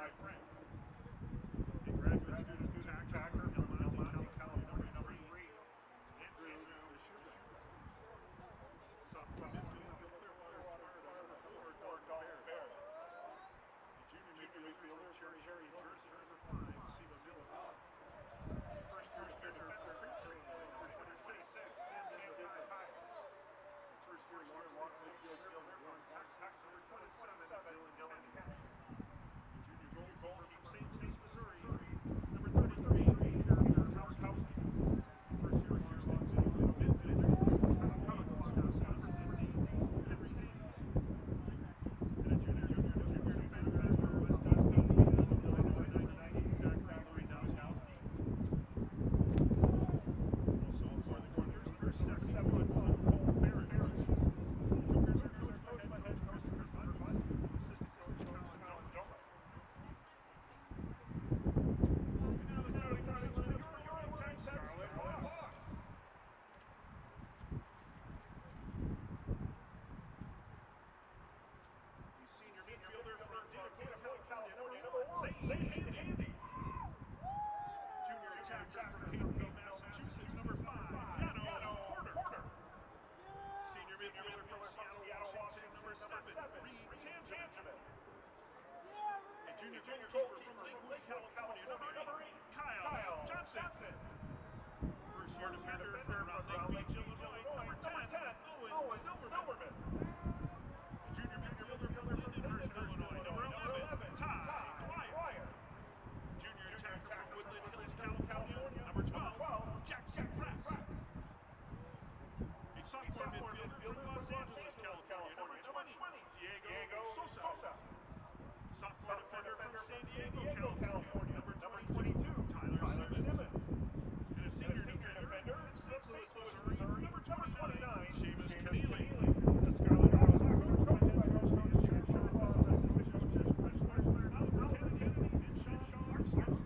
A graduate student attacker from California, number 3, Andrew Sugar. Sophomore midfielder from Clearwater, Florida, number 4, Bear. A junior midfielder from Cherry, Jersey, number 5, Siva Miller. A first-year defender from Crete, Illinois, number 26, Camden Davis. A first-year long-stick midfielder from Warren, Texas, number 27, Dylan Kennedy. A junior goalkeeper from St. Louis, Missouri, number 33, Peter Burkowski. A first-year long-stick midfielder from Concordia, Wisconsin, number 15, Henry Hayes. And a junior defender from West Concordia, Illinois, number 98, Zachary Lewandowski. Also for the Cougars, number 71, Cole Barrett. The Cougars are coached by head coach Christopher Butterbutt, assistant coach Colin Doma. And now the starting lineups for your Illinois Tech Scarlet Hawks. The senior midfielder from Concordia, California, number 1, Zane Handy. Junior attacker from Haydenville, Massachusetts, number 5, Yano Porter. Senior midfielder from Seattle, Washington, number 7, Reed Tangeman. A junior goalkeeper from Lakewood, California, number 8, Kyle Johnson. First-year defender from Round Lake Beach, Illinois, number 10, Owen Silverman. A junior midfielder from Lindenhurst, Illinois, number 11, Ty Dwyer. Junior attacker from Woodland Hills, California, number 12, Jackson Brass. A sophomore midfielder from Los Angeles, California, number 20, Diego Sosa. Sophomore defender from San Diego, California, number 22, Tyler Simmons. And a senior defender from St. Louis, Missouri, number 29, Seamus Keneally. The Scarlet Hawks are coached by head coach Ian Schaefer, assistant coaches Chris Wagner, Oliver Kennedy, and Sean Marston.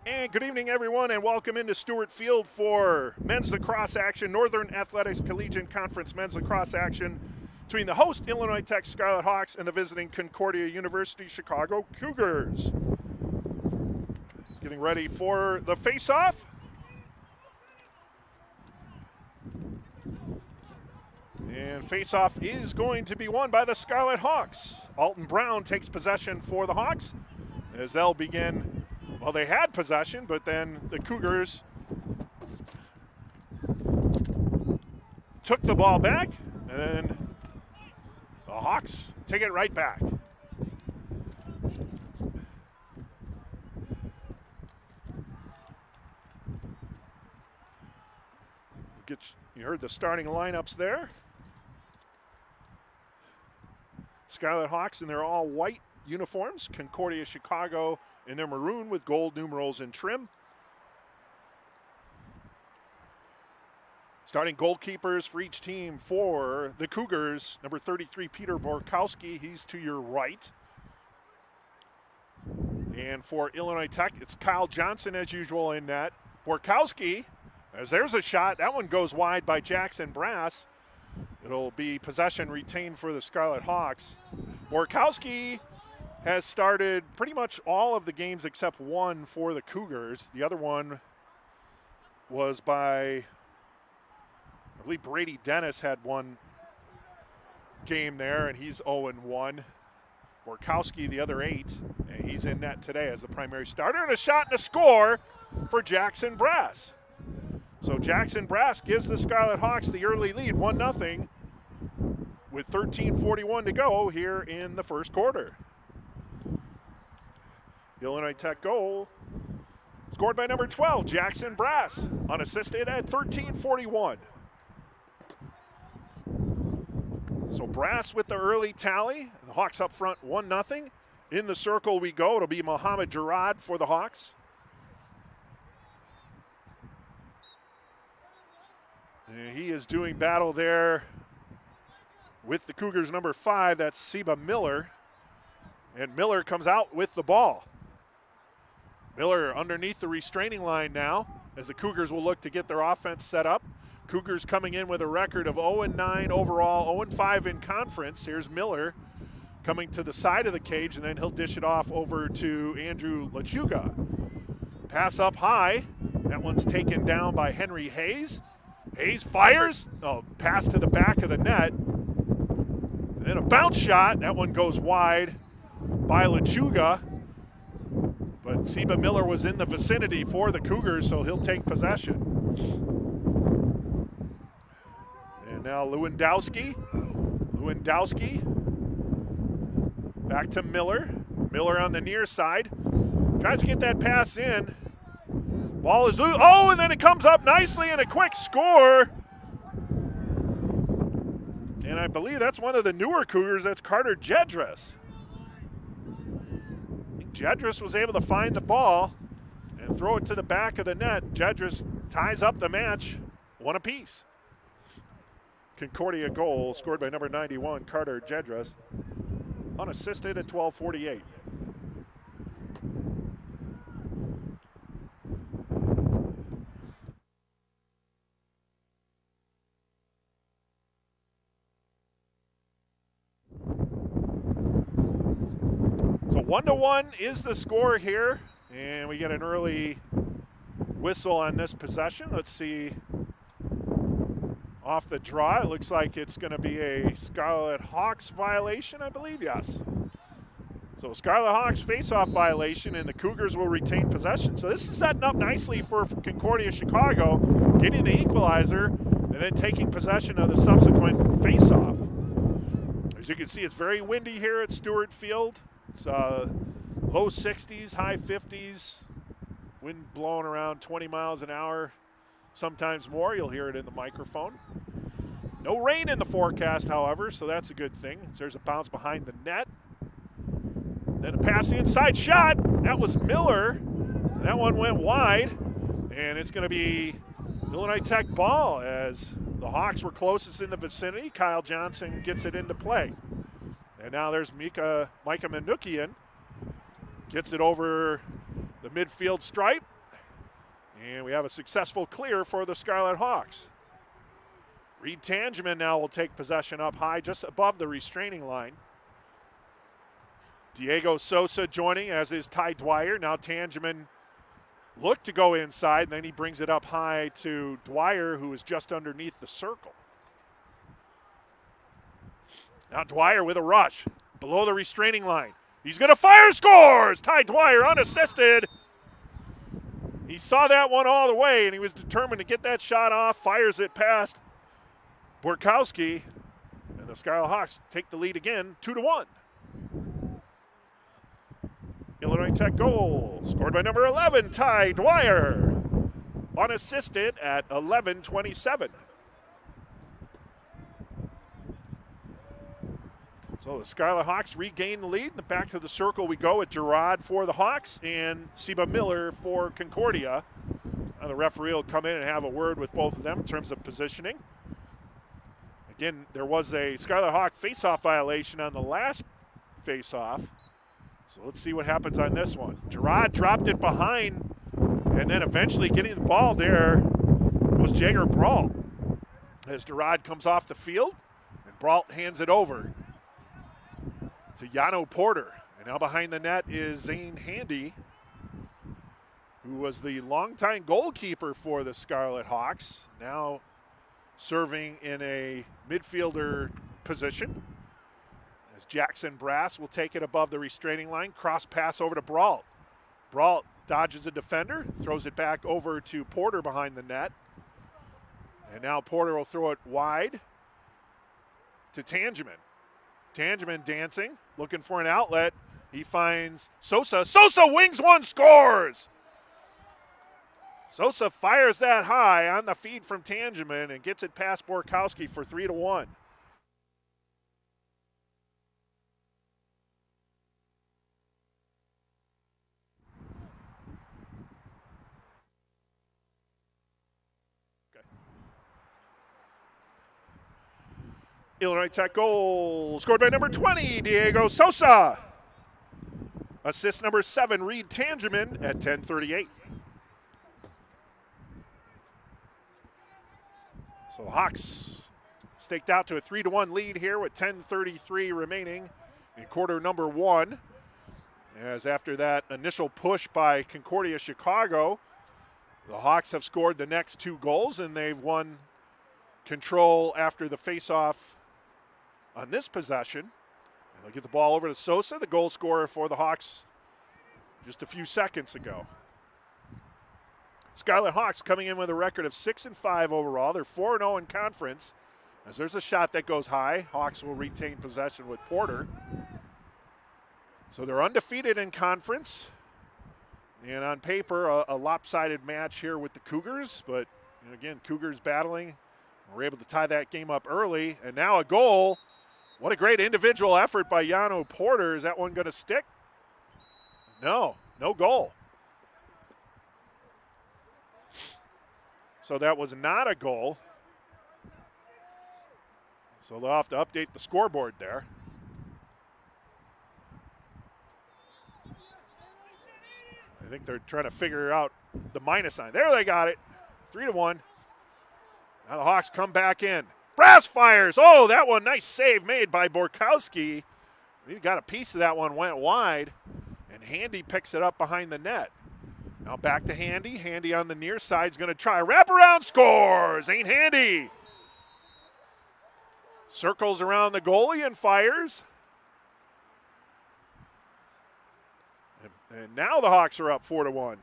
And good evening, everyone, and welcome into Stewart Field for men's lacrosse action, Northern Athletics Collegiate Conference men's lacrosse action between the host Illinois Tech Scarlet Hawks and the visiting Concordia University Chicago Cougars. Getting ready for the face-off. And face-off is going to be won by the Scarlet Hawks. Alton Brown takes possession for the Hawks as they'll begin. Well, they had possession, but then the Cougars took the ball back, and then the Hawks take it right back. You heard the starting lineups there. Scarlet Hawks in their all-white uniforms, Concordia Chicago in their maroon with gold numerals and trim. Starting goalkeepers for each team for the Cougars, number 33, Peter Borkowski, he's to your right. And for Illinois Tech, it's Kyle Johnson as usual in net. Borkowski, as there's a shot, that one goes wide by Jackson Brass. It'll be possession retained for the Scarlet Hawks. Borkowski has started pretty much all of the games except one for the Cougars. The other one was by, I believe Brady Dennis had one game there, and he's 0-1. Borkowski, the other 8, and he's in net today as the primary starter. And a shot and a score for Jackson Brass. So Jackson Brass gives the Scarlet Hawks the early lead, 1-0, with 13:41 to go here in the first quarter. Illinois Tech goal scored by number 12, Jackson Brass, unassisted at 13:41. So Brass with the early tally. The Hawks up front 1-0. In the circle we go. It'll be Mohamed Gerard for the Hawks. And he is doing battle there with the Cougars number 5. That's Seba Miller. And Miller comes out with the ball. Miller underneath the restraining line now as the Cougars will look to get their offense set up. Cougars coming in with a record of 0-9 overall, 0-5 in conference. Here's Miller coming to the side of the cage, and then he'll dish it off over to Andrew Lechuga. Pass up high. That one's taken down by Henry Hayes. Hayes fires. Oh, pass to the back of the net. And then a bounce shot. That one goes wide by Lechuga. But Seba Miller was in the vicinity for the Cougars, so he'll take possession. And now Lewandowski. Back to Miller. Miller on the near side. Tries to get that pass in. Ball is loose. Oh, and then it comes up nicely and a quick score. And I believe that's one of the newer Cougars. That's Carter Jedras. I think Jedras was able to find the ball and throw it to the back of the net. Jedras ties up the match, one apiece. Concordia goal scored by number 91, Carter Jedras, unassisted at 12:48. So 1-1 is the score here, and we get an early whistle on this possession. Let's see. Off the draw, it looks like it's going to be a Scarlet Hawks violation, I believe, yes. So Scarlet Hawks face-off violation, and the Cougars will retain possession. So this is setting up nicely for Concordia Chicago, getting the equalizer, and then taking possession of the subsequent face-off. As you can see, it's very windy here at Stewart Field. It's low 60s, high 50s, wind blowing around 20 miles an hour. Sometimes more. You'll hear it in the microphone. No rain in the forecast, however, so that's a good thing. There's a bounce behind the net. Then a pass inside shot. That was Miller. That one went wide, and it's going to be Illinois Tech ball as the Hawks were closest in the vicinity. Kyle Johnson gets it into play. And now there's Micah Manukian. Gets it over the midfield stripe. And we have a successful clear for the Scarlet Hawks. Reed Tangeman now will take possession up high just above the restraining line. Diego Sosa joining, as is Ty Dwyer. Now Tangeman looked to go inside, and then he brings it up high to Dwyer, who is just underneath the circle. Now Dwyer with a rush below the restraining line. He's going to fire, scores! Ty Dwyer unassisted. He saw that one all the way, and he was determined to get that shot off, fires it past Borkowski, and the Scarlet Hawks take the lead again, 2-1. Illinois Tech goal, scored by number 11, Ty Dwyer, unassisted at 11:27. So the Scarlet Hawks regain the lead. Back to the circle we go at Gerard for the Hawks and Seba Miller for Concordia. The referee will come in and have a word with both of them in terms of positioning. Again, there was a Scarlet Hawk face-off violation on the last face-off. So let's see what happens on this one. Gerard dropped it behind, and then eventually getting the ball there was Jager Brault. As Gerard comes off the field, and Brault hands it over to Yano Porter. And now behind the net is Zane Handy, who was the longtime goalkeeper for the Scarlet Hawks, now serving in a midfielder position. As Jackson Brass will take it above the restraining line, cross pass over to Brault. Brault dodges a defender, throws it back over to Porter behind the net. And now Porter will throw it wide to Tangeman. Tangeman dancing, looking for an outlet. He finds Sosa. Sosa wings one, scores! Sosa fires that high on the feed from Tangeman and gets it past Borkowski for 3-1. Illinois Tech goal scored by number 20, Diego Sosa. Assist number 7, Reed Tangerman at 10:38. So the Hawks staked out to a 3-1 lead here with 10:33 remaining in quarter number 1. As after that initial push by Concordia Chicago, the Hawks have scored the next 2 goals, and they've won control after the faceoff on this possession. And they'll get the ball over to Sosa, the goal scorer for the Hawks just a few seconds ago. Scarlet Hawks coming in with a record of 6-5 overall. They're 4-0 in conference. As there's a shot that goes high, Hawks will retain possession with Porter. So they're undefeated in conference. And on paper, a lopsided match here with the Cougars. But again, Cougars battling. We're able to tie that game up early. And now a goal. What a great individual effort by Yano Porter. Is that one going to stick? No goal. So that was not a goal. So they'll have to update the scoreboard there. I think they're trying to figure out the minus sign. There they got it. 3-1. Now the Hawks come back in. Brass fires. Oh, that one, nice save made by Borkowski. He got a piece of that one, went wide, and Handy picks it up behind the net. Now back to Handy. Handy on the near side is going to try. Wraparound, scores. Ain't Handy. Circles around the goalie and fires. And now the Hawks are up 4-1.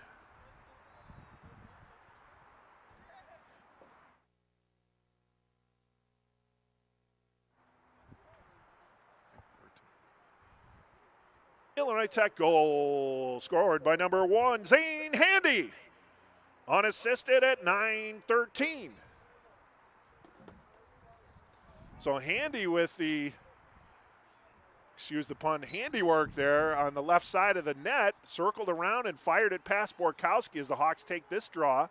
Illinois Tech goal scored by number 1, Zane Handy. Unassisted at 9:13. So Handy with the, excuse the pun, handiwork there on the left side of the net, circled around and fired it past Borkowski as the Hawks take this draw.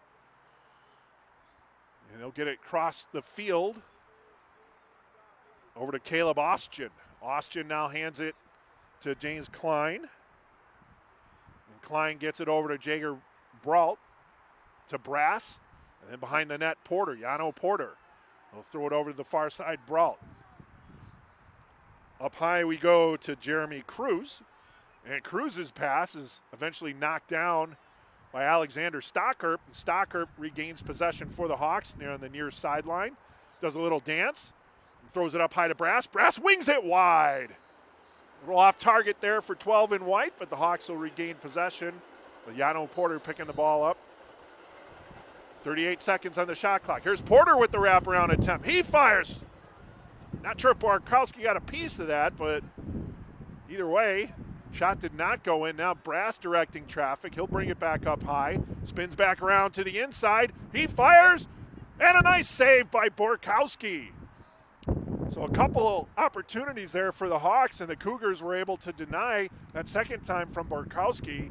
And they'll get it across the field over to Caleb Austgen. Austgen now hands it to James Klein. And Klein gets it over to Jager Brault, to Brass. And then behind the net, Porter, Yano Porter. They'll throw it over to the far side, Brault. Up high we go to Jeremy Cruz. And Cruz's pass is eventually knocked down by Alexander Stockerp. And Stockerp regains possession for the Hawks near on the near sideline. Does a little dance. And throws it up high to Brass. Brass wings it wide. A little off target there for 12 in white, but the Hawks will regain possession. With Yano Porter picking the ball up. 38 seconds on the shot clock. Here's Porter with the wraparound attempt. He fires. Not sure if Borkowski got a piece of that, but either way, shot did not go in. Now Brass directing traffic. He'll bring it back up high. Spins back around to the inside. He fires. And a nice save by Borkowski. So a couple opportunities there for the Hawks, and the Cougars were able to deny that second time from Borkowski.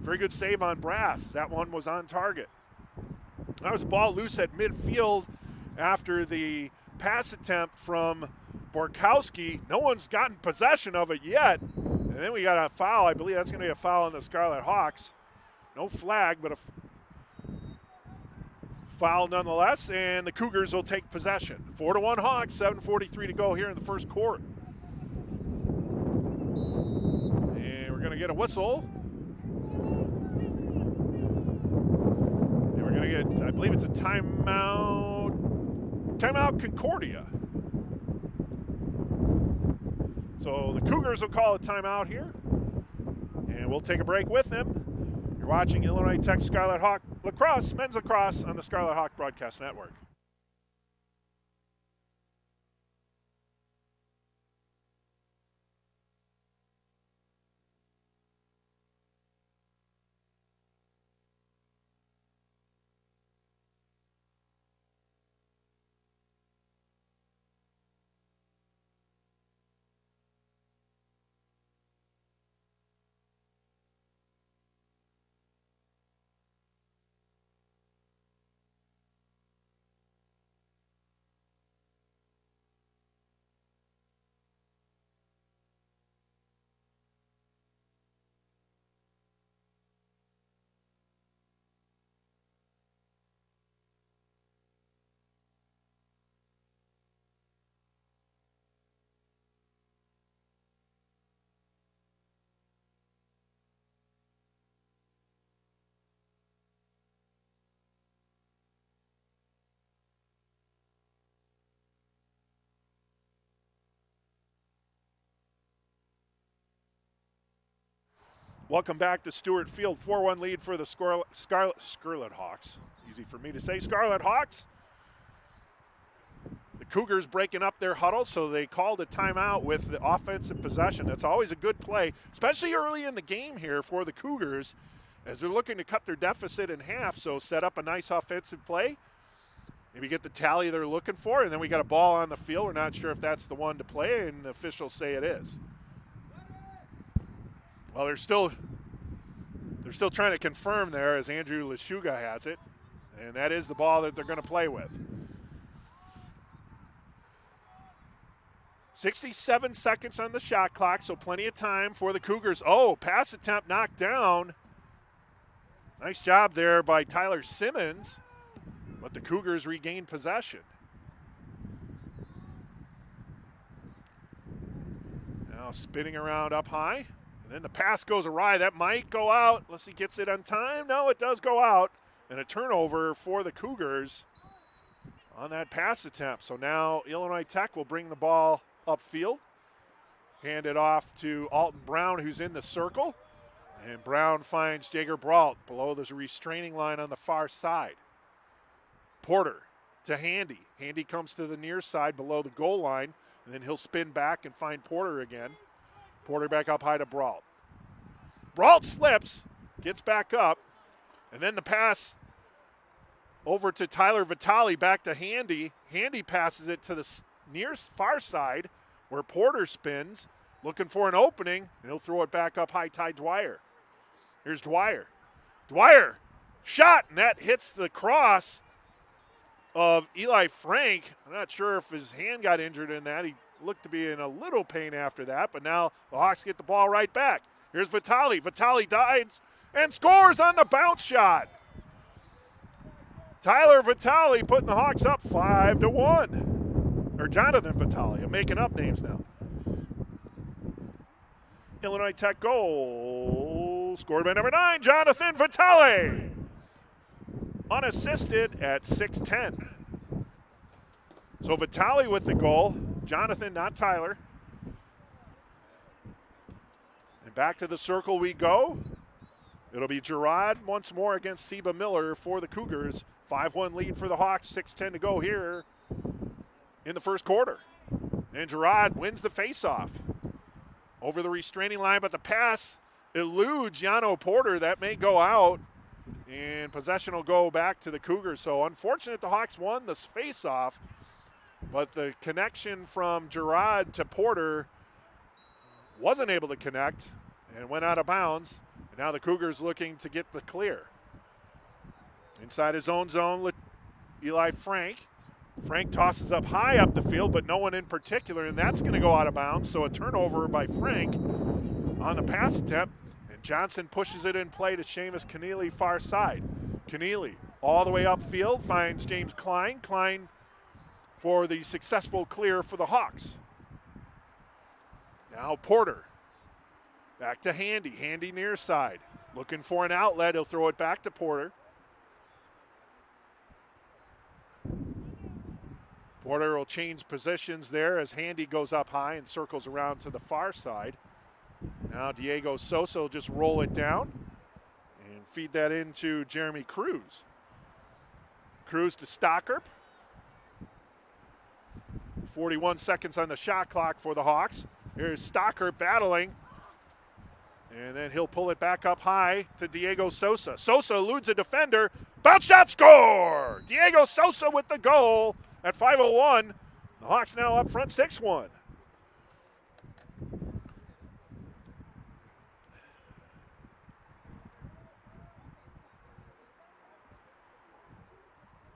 Very good save on Brass. That one was on target. That was a ball loose at midfield after the pass attempt from Borkowski. No one's gotten possession of it yet. And then we got a foul. I believe that's going to be a foul on the Scarlet Hawks. No flag, but a foul nonetheless, and the Cougars will take possession. 4-1 Hawks, 7:43 to go here in the first quarter. And we're going to get a whistle. And we're going to get, I believe it's a timeout. Timeout Concordia. So the Cougars will call a timeout here. And we'll take a break with them. You're watching Illinois Tech Scarlet Hawk Lacrosse, men's lacrosse on the Scarlet Hawk Broadcast Network. Welcome back to Stewart Field. 4-1 lead for the Scarlet Hawks. Easy for me to say. Scarlet Hawks. The Cougars breaking up their huddle, so they called a timeout with the offensive possession. That's always a good play, especially early in the game here for the Cougars, as they're looking to cut their deficit in half. So set up a nice offensive play. Maybe get the tally they're looking for, and then we got a ball on the field. We're not sure if that's the one to play, and the officials say it is. Well, they're still trying to confirm there as Andrew Lashuga has it, and that is the ball that they're going to play with. 67 seconds on the shot clock, so plenty of time for the Cougars. Oh, pass attempt knocked down. Nice job there by Tyler Simmons, but the Cougars regain possession. Now spinning around up high. And then the pass goes awry. That might go out unless he gets it on time. No, it does go out. And a turnover for the Cougars on that pass attempt. So now Illinois Tech will bring the ball upfield. Hand it off to Alton Brown, who's in the circle. And Brown finds Jager Brault below the restraining line on the far side. Porter to Handy. Handy comes to the near side below the goal line. And then he'll spin back and find Porter again. Porter back up high to Brault. Brault slips, gets back up, and then the pass over to Tyler Vitale, back to Handy. Handy passes it to the near far side where Porter spins, looking for an opening, and he'll throw it back up high, Ty Dwyer. Here's Dwyer. Dwyer, shot, and that hits the cross of Eli Frank. I'm not sure if his hand got injured in that. He looked to be in a little pain after that, but now the Hawks get the ball right back. Here's Vitale. Vitale dives and scores on the bounce shot. Tyler Vitale putting the Hawks up 5-1. Or Jonathan Vitale. I'm making up names now. Illinois Tech goal scored by number 9, Jonathan Vitale. Unassisted at 6:10. So Vitale with the goal. Jonathan, not Tyler. And back to the circle we go. It'll be Gerard once more against Seba Miller for the Cougars. 5-1 lead for the Hawks, 6:10 to go here in the first quarter. And Gerard wins the faceoff over the restraining line, but the pass eludes Yano Porter. That may go out, and possession will go back to the Cougars. So unfortunate the Hawks won this faceoff, but the connection from Gerard to Porter wasn't able to connect and went out of bounds. And now the Cougars looking to get the clear. Inside his own zone, Eli Frank. Frank tosses up high up the field, but no one in particular, and that's going to go out of bounds. So a turnover by Frank on the pass attempt, and Johnson pushes it in play to Seamus Keneally far side. Keneally all the way upfield finds James Klein. Klein for the successful clear for the Hawks. Now Porter back to Handy. Handy near side. Looking for an outlet. He'll throw it back to Porter. Porter will change positions there as Handy goes up high and circles around to the far side. Now Diego Sosa will just roll it down and feed that into Jeremy Cruz. Cruz to Stockerp. 41 seconds on the shot clock for the Hawks. Here's Stockerp battling. And then he'll pull it back up high to Diego Sosa. Sosa eludes a defender. Bounce shot, score! Diego Sosa with the goal at 5:01. The Hawks now up front 6-1.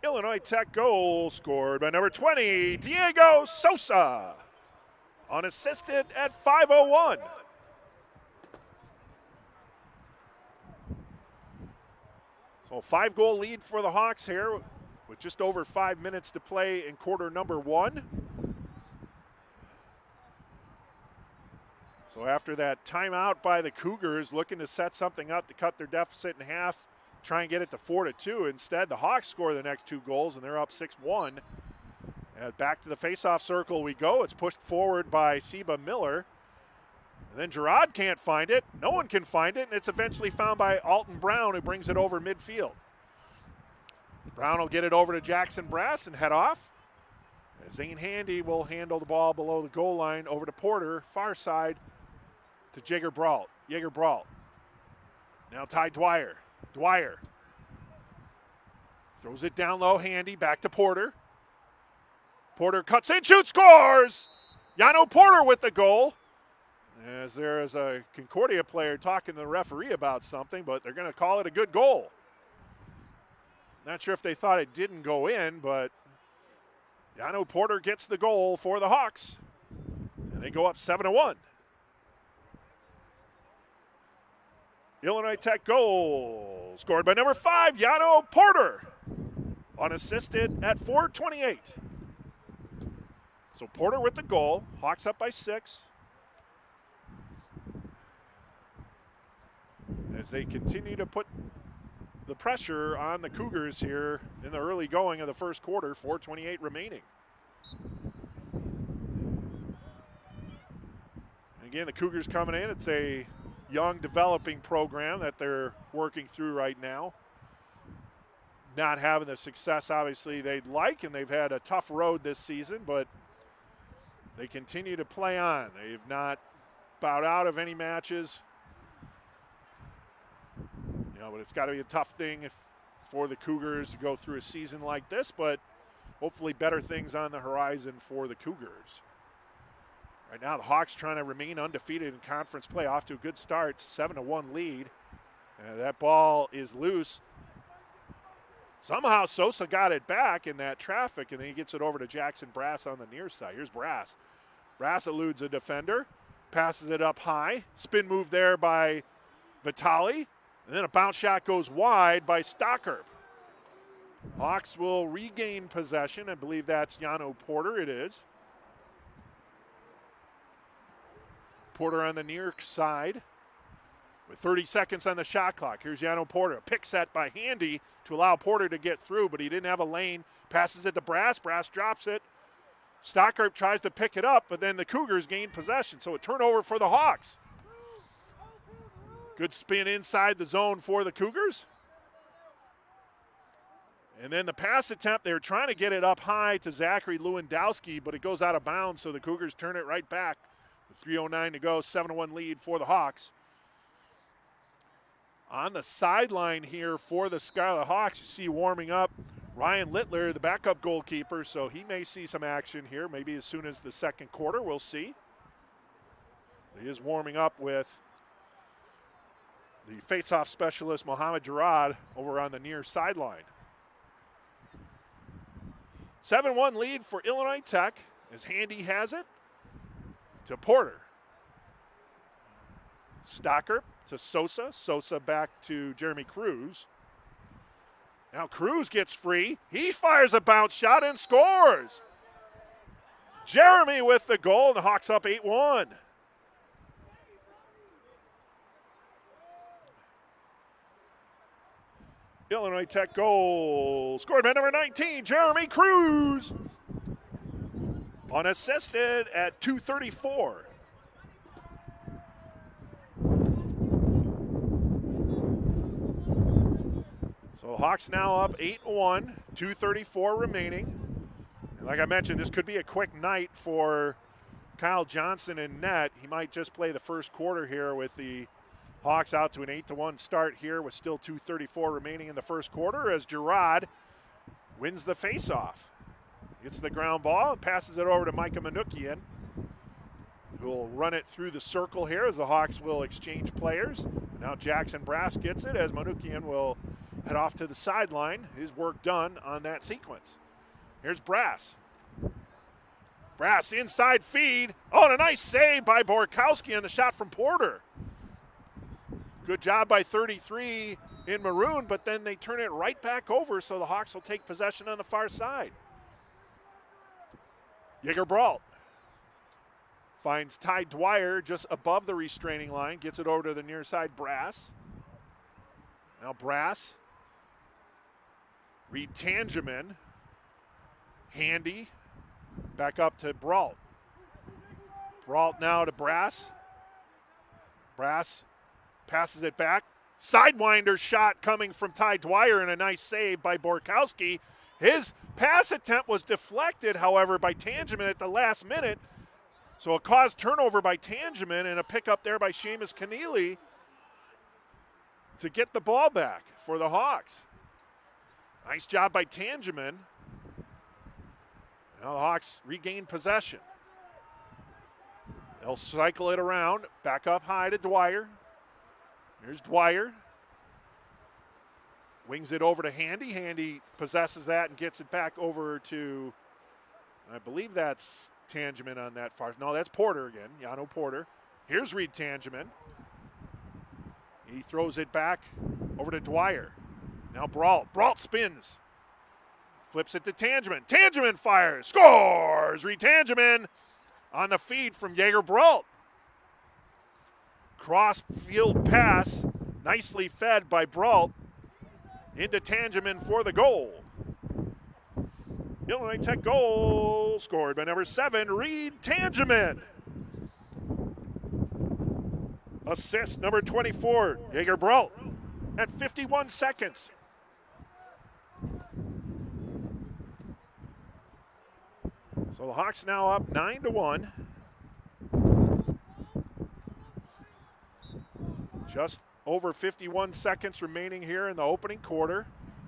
Illinois Tech goal scored by number 20, Diego Sosa. Unassisted at 5:01. So 5-goal lead for the Hawks here with just over 5 minutes to play in quarter number 1. So after that timeout by the Cougars looking to set something up to cut their deficit in half, try and get it to 4-2. Instead, the Hawks score the next 2 goals, and they're up 6-1. And back to the faceoff circle we go. It's pushed forward by Seba Miller. And then Girard can't find it. No one can find it, and it's eventually found by Alton Brown, who brings it over midfield. Brown will get it over to Jackson Brass and head off. Zane Handy will handle the ball below the goal line over to Porter, far side to Jaeger Brault. Now Ty Dwyer. Dwyer throws it down low, Handy, back to Porter. Porter cuts in, shoots, scores! Yano Porter with the goal. As there is a Concordia player talking to the referee about something, but they're going to call it a good goal. Not sure if they thought it didn't go in, but Yano Porter gets the goal for the Hawks, and they go up 7-1. Illinois Tech goal scored by number 5, Yano Porter, unassisted at 4:28. So Porter with the goal. Hawks up by 6. As they continue to put the pressure on the Cougars here in the early going of the first quarter, 4:28 remaining. And again, the Cougars coming in. It's a young developing program that they're working through right now. Not having the success, obviously, they'd like, and they've had a tough road this season, but they continue to play on. They've not bowed out of any matches. But it's got to be a tough thing for the Cougars to go through a season like this, but hopefully better things on the horizon for the Cougars. Right now, the Hawks trying to remain undefeated in conference play, off to a good start, 7-1 lead. That ball is loose. Somehow Sosa got it back in that traffic, and then he gets it over to Jackson Brass on the near side. Here's Brass. Brass eludes a defender, passes it up high. Spin move there by Vitale. And then a bounce shot goes wide by Stockerp. Hawks will regain possession. I believe that's Yano Porter. It is. Porter on the near side with 30 seconds on the shot clock. Here's Yano Porter. A pick set by Handy to allow Porter to get through, but he didn't have a lane. Passes it to Brass. Brass drops it. Stockerp tries to pick it up, but then the Cougars gain possession. So a turnover for the Hawks. Good spin inside the zone for the Cougars. And then the pass attempt, they were trying to get it up high to Zachary Lewandowski, but it goes out of bounds, so the Cougars turn it right back. With 3:09 to go, 7-1 lead for the Hawks. On the sideline here for the Scarlet Hawks, you see warming up Ryan Littler, the backup goalkeeper, so he may see some action here, maybe as soon as the second quarter. We'll see. He is warming up with the face-off specialist, Mohamed Girard, over on the near sideline. 7-1 lead for Illinois Tech as Handy has it to Porter. Stocker to Sosa. Sosa back to Jeremy Cruz. Now Cruz gets free. He fires a bounce shot and scores. Jeremy with the goal, and the Hawks up 8-1. Illinois Tech goal scored by number 19, Jeremy Cruz. Unassisted at 2:34. So Hawks now up 8-1, 2:34 remaining. And like I mentioned, this could be a quick night for Kyle Johnson in net. He might just play the first quarter here with the Hawks out to an 8-1 start here with still 2:34 remaining in the first quarter as Girard wins the faceoff. Gets the ground ball and passes it over to Micah Manukian, who will run it through the circle here as the Hawks will exchange players. Now Jackson Brass gets it as Manukian will head off to the sideline. His work done on that sequence. Here's Brass. Brass inside feed. Oh, and a nice save by Borkowski on the shot from Porter. Good job by 33 in maroon, but then they turn it right back over, so the Hawks will take possession on the far side. Jaeger Brault finds Ty Dwyer just above the restraining line, gets it over to the near side Brass. Now Brass, Reed Tangeman, Handy, back up to Brault. Brault now to Brass. Brass passes it back. Sidewinder shot coming from Ty Dwyer and a nice save by Borkowski. His pass attempt was deflected, however, by Tangeman at the last minute. So a caused turnover by Tangeman and a pickup there by Seamus Keneally to get the ball back for the Hawks. Nice job by Tangeman. Now the Hawks regain possession. They'll cycle it around, back up high to Dwyer. Here's Dwyer. Wings it over to Handy. Handy possesses that and gets it back over to, I believe that's Tangeman on that far. No, that's Porter again, Yano Porter. Here's Reed Tangeman. He throws it back over to Dwyer. Now Brault. Brault spins. Flips it to Tangeman. Tangeman fires. Scores! Reed Tangeman on the feed from Jaeger Brault. Cross field pass. Nicely fed by Brault into Tangeman for the goal. Illinois Tech goal scored by number 7, Reed Tangeman. Assist number 24, Jaeger Brault at 51 seconds. So the Hawks now up 9-1. Just over 51 seconds remaining here in the opening quarter.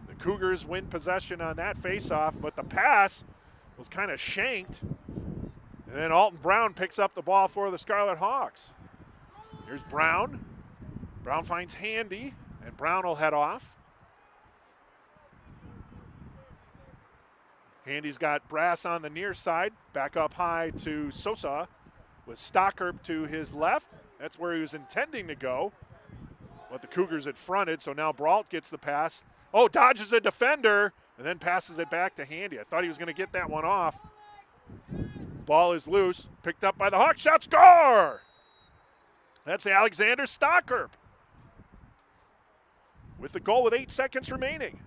The Cougars win possession on that faceoff, but the pass was kind of shanked. And then Alton Brown picks up the ball for the Scarlet Hawks. Here's Brown. Brown finds Handy, and Brown will head off. Handy's got Brass on the near side. Back up high to Sosa with Stockerp to his left. That's where he was intending to go. But the Cougars had fronted, so now Brault gets the pass. Oh, dodges a defender, and then passes it back to Handy. I thought he was going to get that one off. Ball is loose, picked up by the Hawks. Shot, score! That's Alexander Stockerp with the goal with 8 seconds remaining.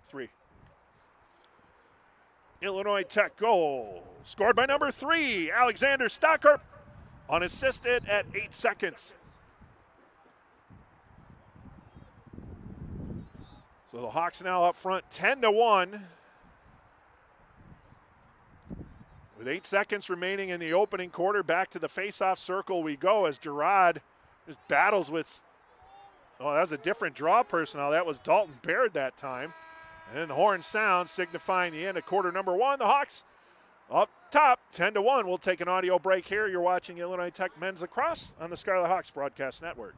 Three. Illinois Tech goal scored by number 3, Alexander Stockerp, unassisted at 8 seconds. So the Hawks now up front 10-1. With 8 seconds remaining in the opening quarter, back to the face-off circle we go as Gerard just battles with, oh, that was a different draw personnel. That was Dalton Baird that time. And then the horn sounds, signifying the end of quarter number 1. The Hawks up top, 10-1. We'll take an audio break here. You're watching Illinois Tech Men's Lacrosse on the Scarlet Hawks Broadcast Network.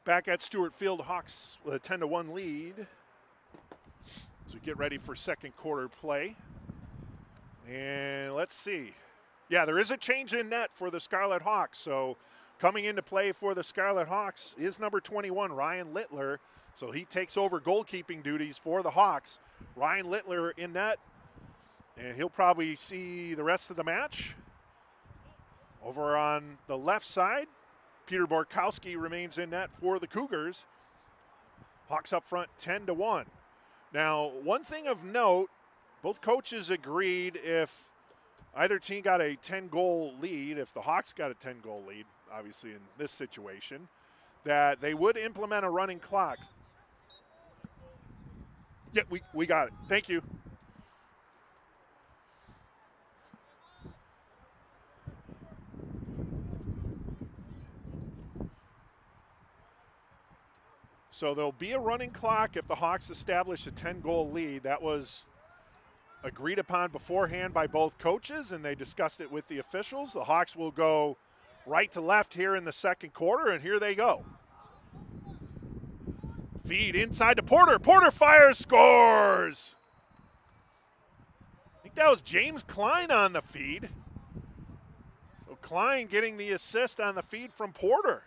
Back at Stewart Field, Hawks with a 10-1 lead as we get ready for second quarter play. And let's see. Yeah, there is a change in net for the Scarlet Hawks. So coming into play for the Scarlet Hawks is number 21, Ryan Littler. So he takes over goalkeeping duties for the Hawks. Ryan Littler in net, and he'll probably see the rest of the match. Over on the left side, Peter Borkowski remains in net for the Cougars. Hawks up front 10-1. Now, one thing of note, both coaches agreed if either team got a 10-goal lead, if the Hawks got a 10-goal lead, obviously in this situation, that they would implement a running clock. Yeah, we got it. Thank you. So there'll be a running clock if the Hawks establish a 10-goal lead. That was agreed upon beforehand by both coaches, and they discussed it with the officials. The Hawks will go right to left here in the second quarter, and here they go. Feed inside to Porter. Porter fires, scores! I think that was James Klein on the feed. So Klein getting the assist on the feed from Porter.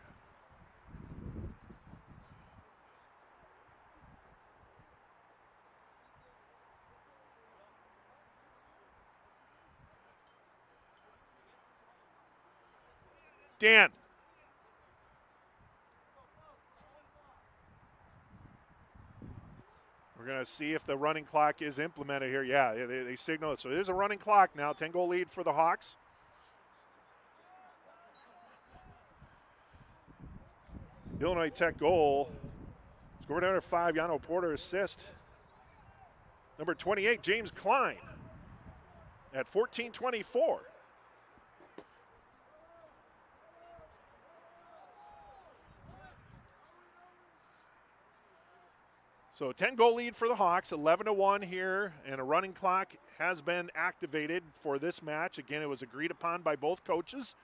Dan. We're going to see if the running clock is implemented here. Yeah, they signal it. So there's a running clock now. 10-goal lead for the Hawks. Illinois Tech goal. Scored under 5. Yano Porter assist. Number 28, James Klein at 14:24. So a 10-goal lead for the Hawks, 11-1 here, and a running clock has been activated for this match. Again, it was agreed upon by both coaches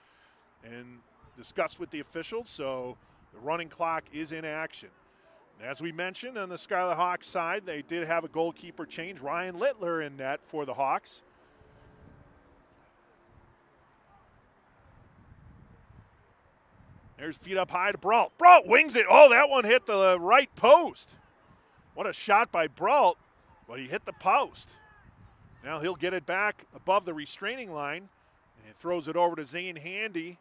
and discussed with the officials, so the running clock is in action. And as we mentioned, on the Scarlet Hawks side, they did have a goalkeeper change. Ryan Littler in net for the Hawks. There's feet up high to Brault. Brault wings it. Oh, that one hit the right post. What a shot by Brault, but he hit the post. Now he'll get it back above the restraining line and throws it over to Zane Handy,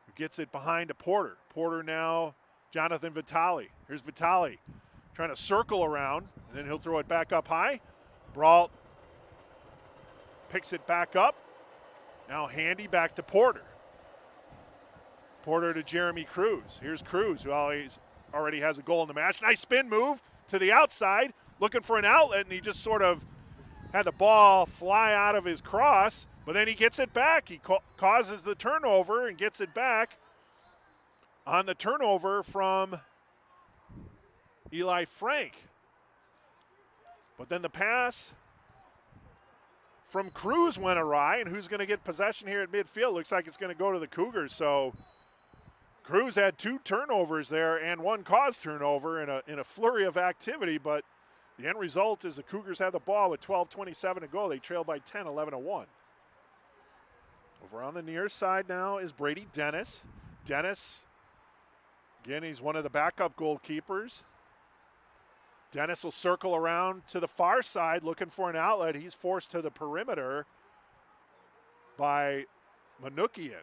who gets it behind to Porter. Porter now, Jonathan Vitale. Here's Vitale trying to circle around, and then he'll throw it back up high. Brault picks it back up. Now Handy back to Porter. Porter to Jeremy Cruz. Here's Cruz, who already has a goal in the match. Nice spin move to the outside, looking for an outlet, and he just sort of had the ball fly out of his cross, but then he gets it back. He causes the turnover and gets it back on the turnover from Eli Frank. But then the pass from Cruz went awry, and who's going to get possession here at midfield? Looks like it's going to go to the Cougars, so Cruz had 2 turnovers there and 1 caused turnover in a flurry of activity, but the end result is the Cougars have the ball with 12:27 to go. They trail by 10, 11-1. Over on the near side now is Brady Dennis. Dennis, again, he's one of the backup goalkeepers. Dennis will circle around to the far side looking for an outlet. He's forced to the perimeter by Manukian.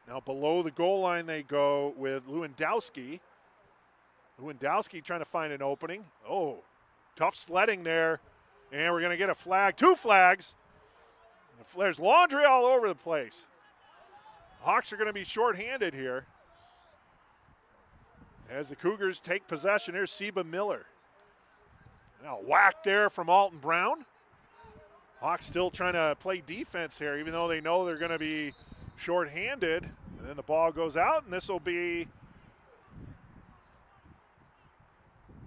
Now below the goal line they go with Lewandowski. Lewandowski trying to find an opening. Oh, tough sledding there. And we're going to get a flag. 2 flags. There's laundry all over the place. Hawks are going to be shorthanded here as the Cougars take possession. Here's Seba Miller. Now whack there from Alton Brown. Hawks still trying to play defense here, even though they know they're going to be shorthanded. And then the ball goes out, and this will be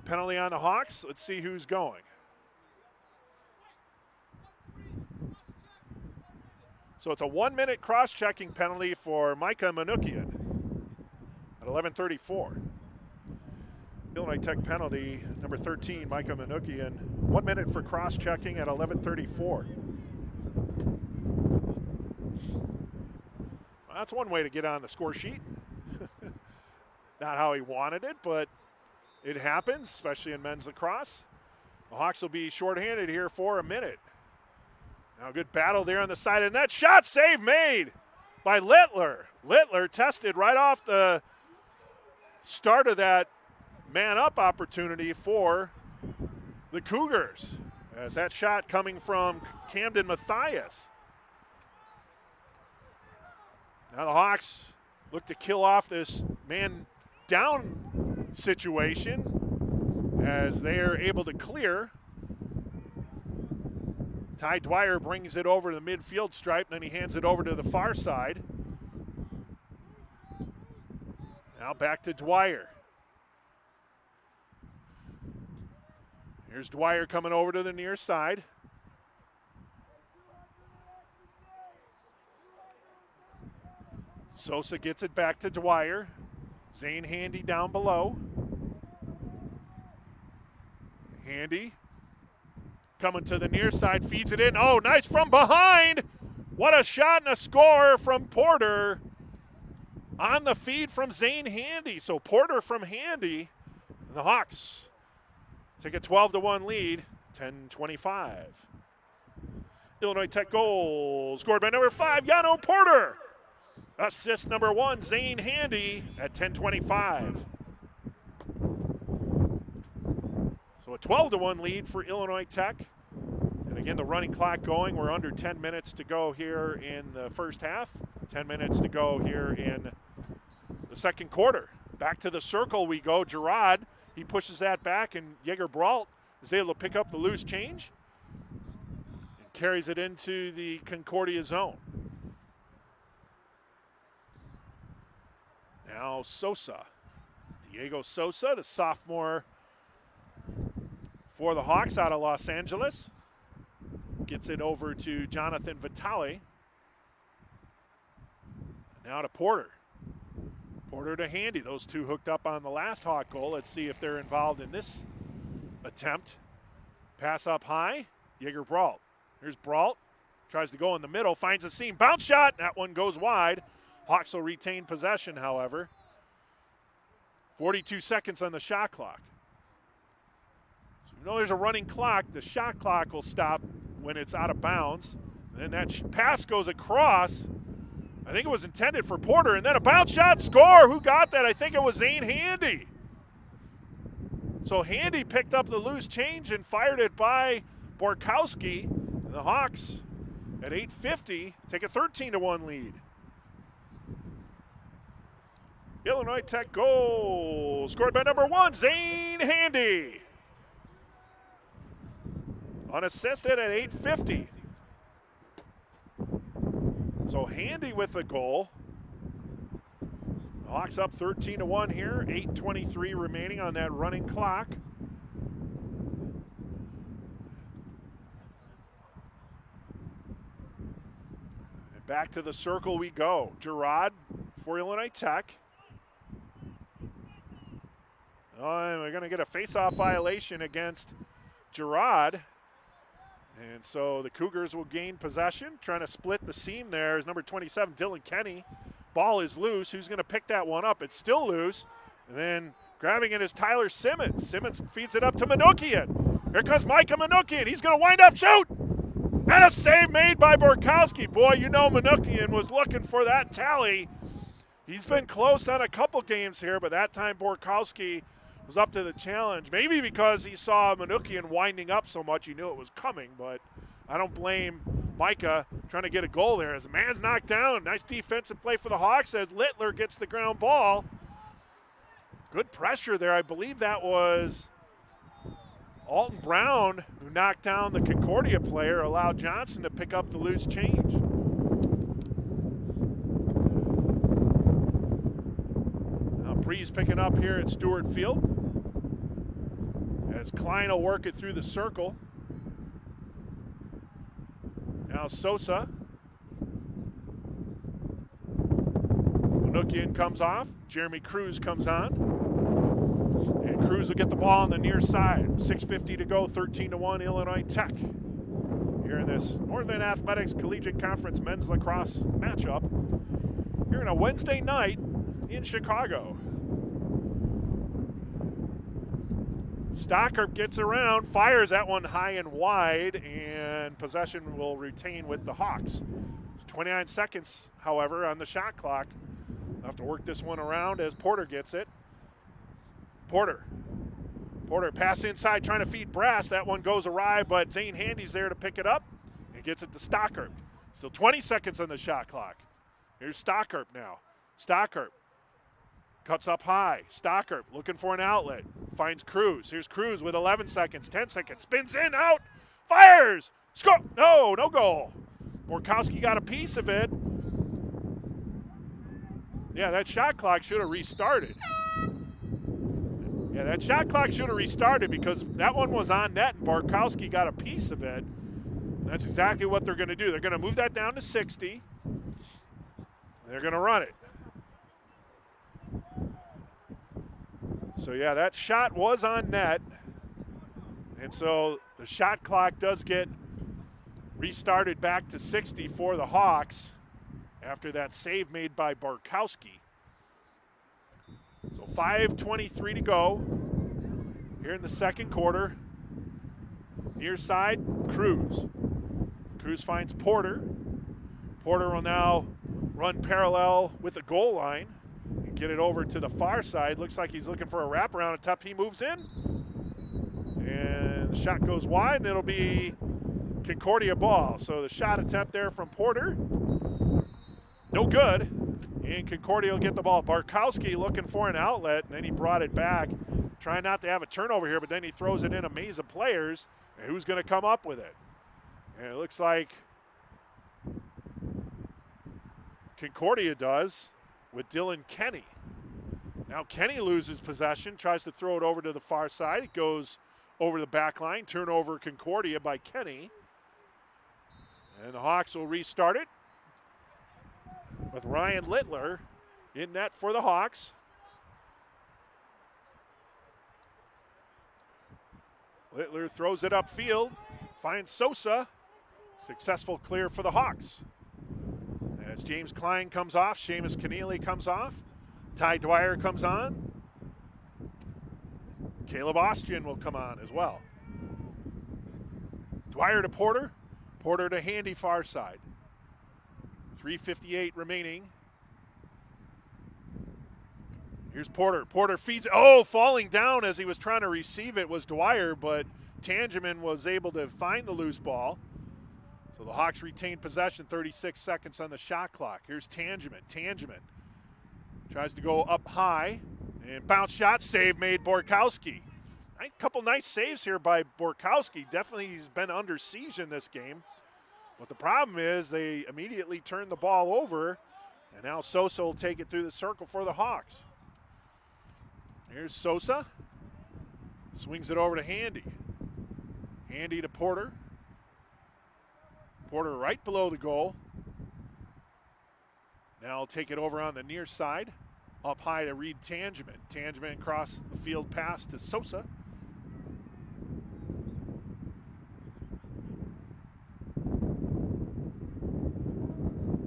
penalty on the Hawks. Let's see who's going. So it's a 1-minute cross-checking penalty for Micah Manukian at 11:34. Illinois Tech penalty, number 13, Micah Manukian. 1 minute for cross-checking at 11:34. Well, that's one way to get on the score sheet. Not how he wanted it, but it happens, especially in men's lacrosse. The Hawks will be shorthanded here for a minute. Now, good battle there on the side of the net. Shot save made by Littler. Littler tested right off the start of that man-up opportunity for the Cougars, as that shot coming from Camden Mathias. Now the Hawks look to kill off this man down situation as they are able to clear. Ty Dwyer brings it over to the midfield stripe, then he hands it over to the far side. Now back to Dwyer. Here's Dwyer coming over to the near side. Sosa gets it back to Dwyer. Zane Handy down below. Handy coming to the near side, feeds it in. Oh, nice from behind. What a shot and a score from Porter on the feed from Zane Handy. So Porter from Handy. And the Hawks take a 12-1 lead, 10-25. Illinois Tech goal scored by number 5, Yano Porter. Assist number 1, Zane Handy at 10-25. So a 12-1 lead for Illinois Tech. And again, the running clock going. We're under 10 minutes to go here in the first half. 10 minutes to go here in the second quarter. Back to the circle we go. Gerard, he pushes that back, and Jaeger Brault is able to pick up the loose change and carries it into the Concordia zone. Now Sosa. Diego Sosa, the sophomore for the Hawks out of Los Angeles. Gets it over to Jonathan Vitale. Now to Porter. Porter to Handy. Those two hooked up on the last Hawk goal. Let's see if they're involved in this attempt. Pass up high. Jaeger Brault. Here's Brault. Tries to go in the middle. Finds a seam. Bounce shot. That one goes wide. Hawks will retain possession, however. 42 seconds on the shot clock. So you know there's a running clock. The shot clock will stop when it's out of bounds. And then that pass goes across. I think it was intended for Porter. And then a bounce shot, score. Who got that? I think it was Zane Handy. So Handy picked up the loose change and fired it by Borkowski. And the Hawks at 8:50 take a 13-1 lead. Illinois Tech goal scored by number 1, Zane Handy. Unassisted at 8:50. So Handy with the goal. The Hawks up 13-1 here. 8:23 remaining on that running clock. And back to the circle we go. Gerard for Illinois Tech. Oh, and we're going to get a face-off violation against Gerard. And so the Cougars will gain possession. Trying to split the seam there is number 27, Dylan Kenny. Ball is loose. Who's going to pick that one up? It's still loose. And then grabbing it is Tyler Simmons. Simmons feeds it up to Manukian. Here comes Micah Manukian. He's going to wind up, shoot! And a save made by Borkowski. Boy, you know Manukian was looking for that tally. He's been close on a couple games here, but that time Borkowski was up to the challenge. Maybe because he saw Manukian winding up so much, he knew it was coming, but I don't blame Micah trying to get a goal there. As the man's knocked down, nice defensive play for the Hawks as Littler gets the ground ball. Good pressure there. I believe that was Alton Brown who knocked down the Concordia player, allowed Johnson to pick up the loose change. Now Breeze picking up here at Stewart Field. As Klein will work it through the circle. Now Sosa. Manukian comes off. Jeremy Cruz comes on. And Cruz will get the ball on the near side. 6:50 to go, 13-1 Illinois Tech. Here in this Northern Athletics Collegiate Conference men's lacrosse matchup. Here on a Wednesday night in Chicago. Stocker gets around, fires that one high and wide, and possession will retain with the Hawks. 29 seconds, however, on the shot clock. They'll have to work this one around as Porter gets it. Porter Porter pass inside trying to feed Brass. That one goes awry, but Zane Handy's there to pick it up and gets it to Stockhart. Still 20 seconds on the shot clock. Here's Stockhart now. Stockhart cuts up high. Stockhart looking for an outlet. Finds Cruz. Here's Cruz with 11 seconds, 10 seconds. Spins in, out, fires. Score. No goal. Borkowski got a piece of it. Yeah, that shot clock should have restarted. Yeah, that shot clock should have restarted because that one was on net and Borkowski got a piece of it. That's exactly what they're going to do. They're going to move that down to 60. They're going to run it. So, yeah, that shot was on net. And so the shot clock does get restarted back to 60 for the Hawks after that save made by Borkowski. So 5:23 to go here in the second quarter. Near side, Cruz. Cruz finds Porter. Porter will now run parallel with the goal line and get it over to the far side. Looks like he's looking for a wraparound attempt. He moves in. And the shot goes wide, and it'll be Concordia ball. So the shot attempt there from Porter, no good. And Concordia will get the ball. Borkowski looking for an outlet, and then he brought it back. Trying not to have a turnover here, but then he throws it in a maze of players. And who's going to come up with it? And it looks like Concordia does with Dylan Kenny. Now Kenny loses possession, tries to throw it over to the far side. It goes over the back line. Turnover Concordia by Kenny. And the Hawks will restart it with Ryan Littler in net for the Hawks. Littler throws it upfield, finds Sosa. Successful clear for the Hawks. As James Klein comes off, Seamus Keneally comes off, Ty Dwyer comes on. Caleb Ostian will come on as well. Dwyer to Porter, Porter to Handy far side. 3:58 remaining. Here's Porter. Porter feeds. Oh, falling down as he was trying to receive it was Dwyer, but Tangeman was able to find the loose ball. So the Hawks retain possession, 36 seconds on the shot clock. Here's Tangeman. Tangeman tries to go up high, and bounce shot save made Borkowski. A couple nice saves here by Borkowski. Definitely he's been under siege in this game. But the problem is they immediately turn the ball over, and now Sosa will take it through the circle for the Hawks. Here's Sosa. Swings it over to Handy. Handy to Porter. Porter right below the goal. Now he'll take it over on the near side. Up high to Reed Tangeman. Tangeman across the field pass to Sosa.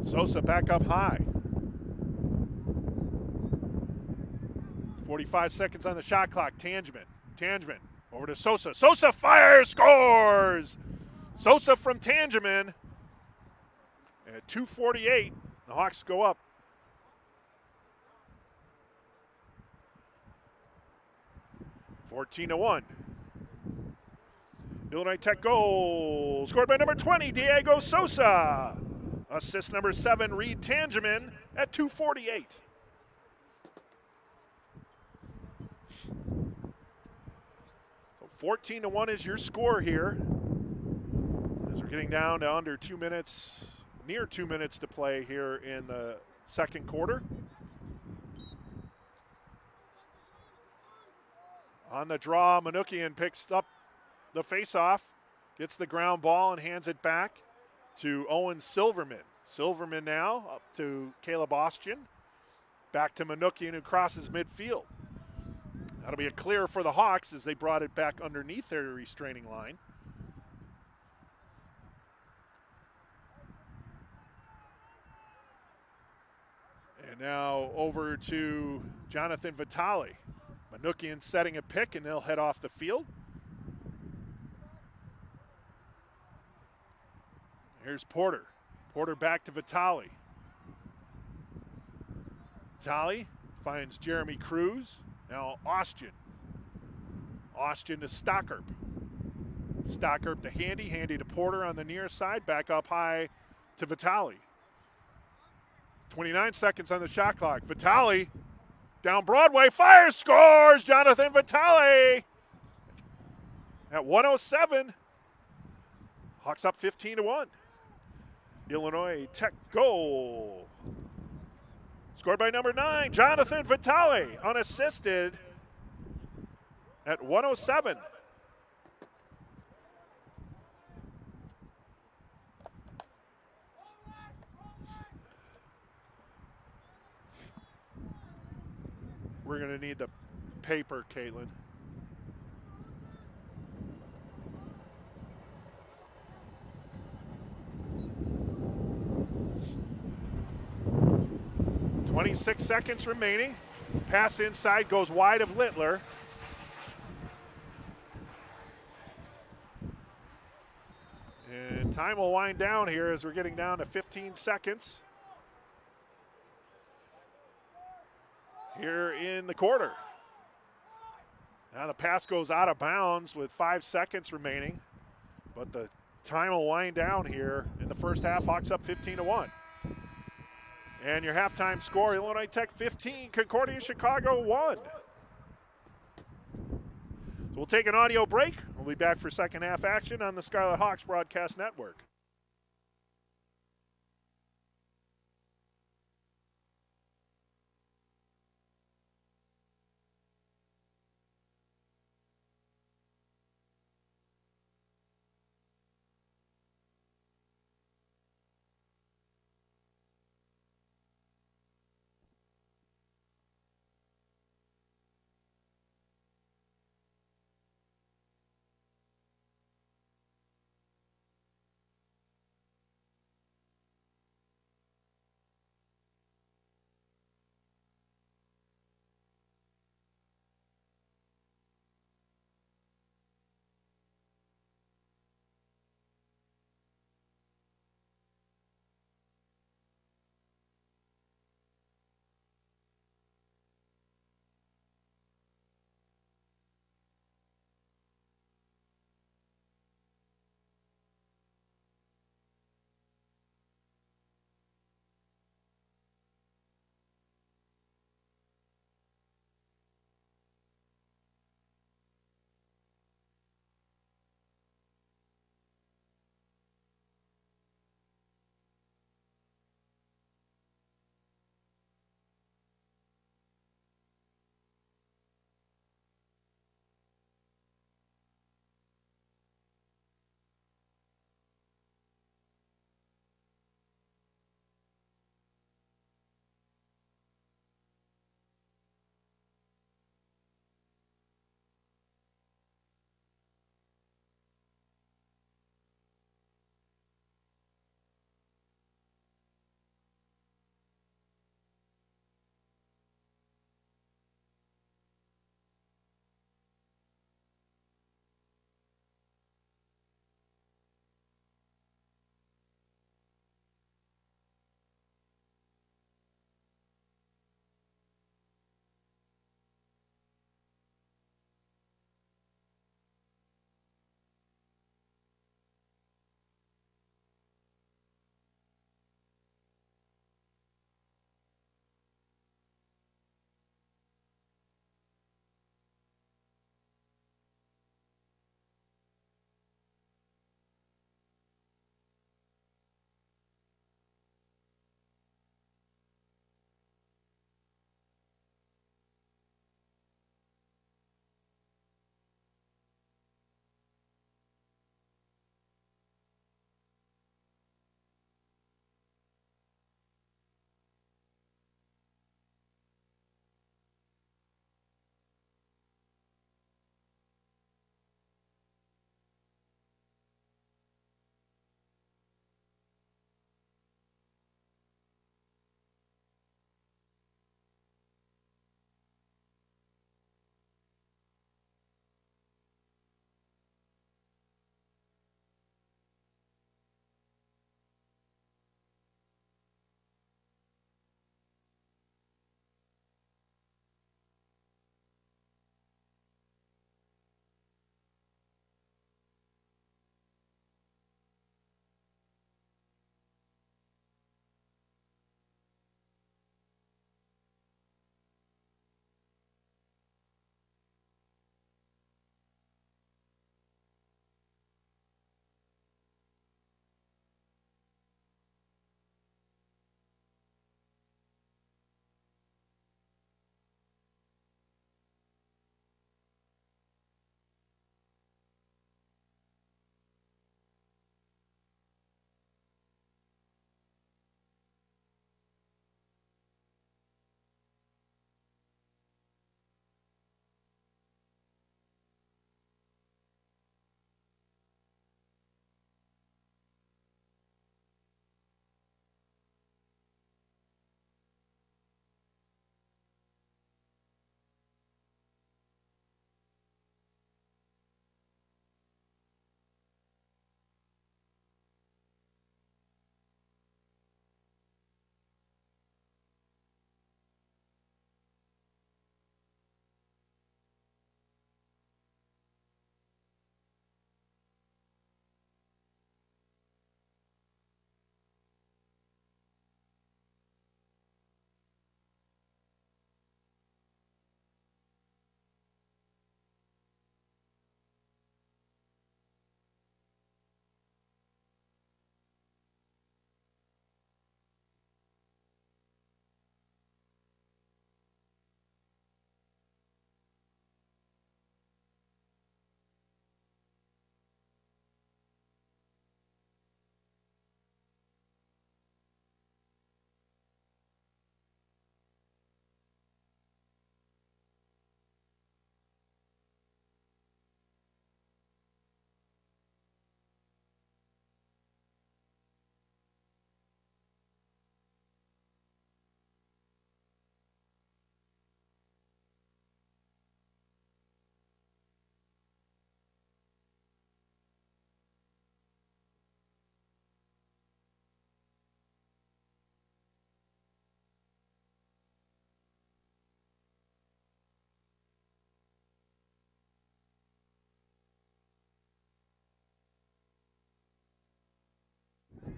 Sosa back up high. 45 seconds on the shot clock. Tangeman. Tangeman over to Sosa. Sosa fires, scores! Sosa from Tangeman. And at 2:48, the Hawks go up. (14-1). Illinois Tech goal scored by number 20, Diego Sosa. Assist number 7, Reed Tangeman at 2:48. So 14-1 is your score here. As we're getting down to under 2 minutes, near 2 minutes to play here in the second quarter. On the draw, Manukian picks up the faceoff, gets the ground ball and hands it back to Owen Silverman. Silverman now up to Caleb Ostian. Back to Manukian, who crosses midfield. That'll be a clear for the Hawks as they brought it back underneath their restraining line. And now over to Jonathan Vitale. Manukian setting a pick, and they'll head off the field. Here's Porter. Porter back to Vitale. Vitale finds Jeremy Cruz. Now Ostian. Austin to Stockerp. Stockerp to Handy. Handy to Porter on the near side. Back up high to Vitale. 29 seconds on the shot clock. Vitale down Broadway. Fires, scores! Jonathan Vitale at 1:07. Hawks up 15-1. Illinois Tech goal. Scored by number 9, Jonathan Vitale, unassisted at 1:07. We're going to need the paper, Caitlin. .26 seconds remaining. Pass inside goes wide of Littler. And time will wind down here as we're getting down to 15 seconds here in the quarter. Now the pass goes out of bounds with 5 seconds remaining, but the time will wind down here in the first half. Hawks up 15-1. And your halftime score, Illinois Tech 15, Concordia Chicago 1. So we'll take an audio break. We'll be back for second half action on the Scarlet Hawks Broadcast Network.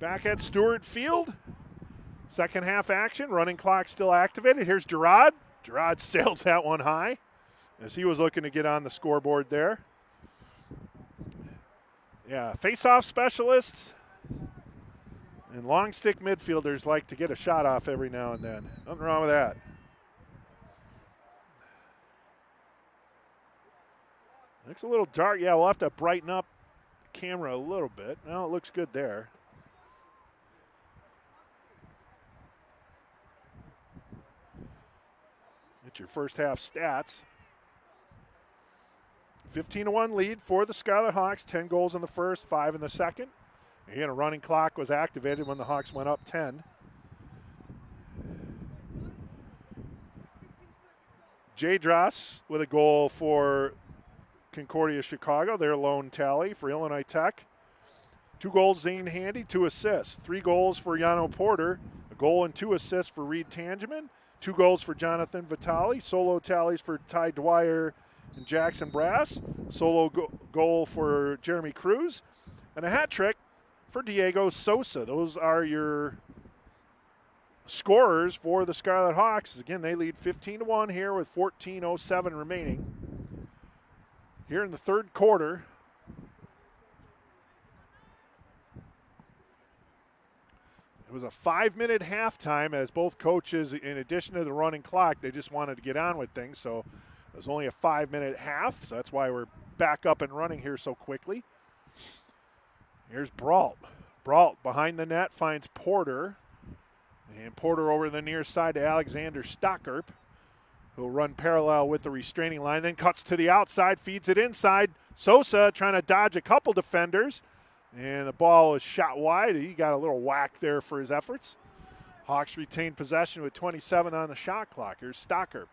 Back at Stewart Field. Second half action. Running clock still activated. Here's Gerard. Gerard sails that one high as he was looking to get on the scoreboard there. Yeah, face-off specialists and long stick midfielders like to get a shot off every now and then. Nothing wrong with that. Looks a little dark. Yeah, we'll have to brighten up the camera a little bit. Well, it looks good there. Get your first half stats. 15-1 lead for the Scarlet Hawks. 10 goals in the first, 5 in the second. Again, a running clock was activated when the Hawks went up 10. Jay Dross with a goal for Concordia Chicago, their lone tally for Illinois Tech. 2 goals, Zane Handy, 2 assists. 3 goals for Yano Porter, a goal and 2 assists for Reed Tangeman. 2 goals for Jonathan Vitale. Solo tallies for Ty Dwyer and Jackson Brass. Solo goal for Jeremy Cruz. And a hat trick for Diego Sosa. Those are your scorers for the Scarlet Hawks. Again, they lead 15-1 here with 14:07 remaining. Here in the third quarter. It was a 5-minute halftime as both coaches, in addition to the running clock, they just wanted to get on with things. So it was only a 5-minute half, so that's why we're back up and running here so quickly. Here's Brault. Brault behind the net finds Porter. And Porter over the near side to Alexander Stockerp, who'll run parallel with the restraining line, then cuts to the outside, feeds it inside. Sosa trying to dodge a couple defenders, and the ball is shot wide. He got a little whack there for his efforts. Hawks retain possession with 27 on the shot clock. Here's Stockerp.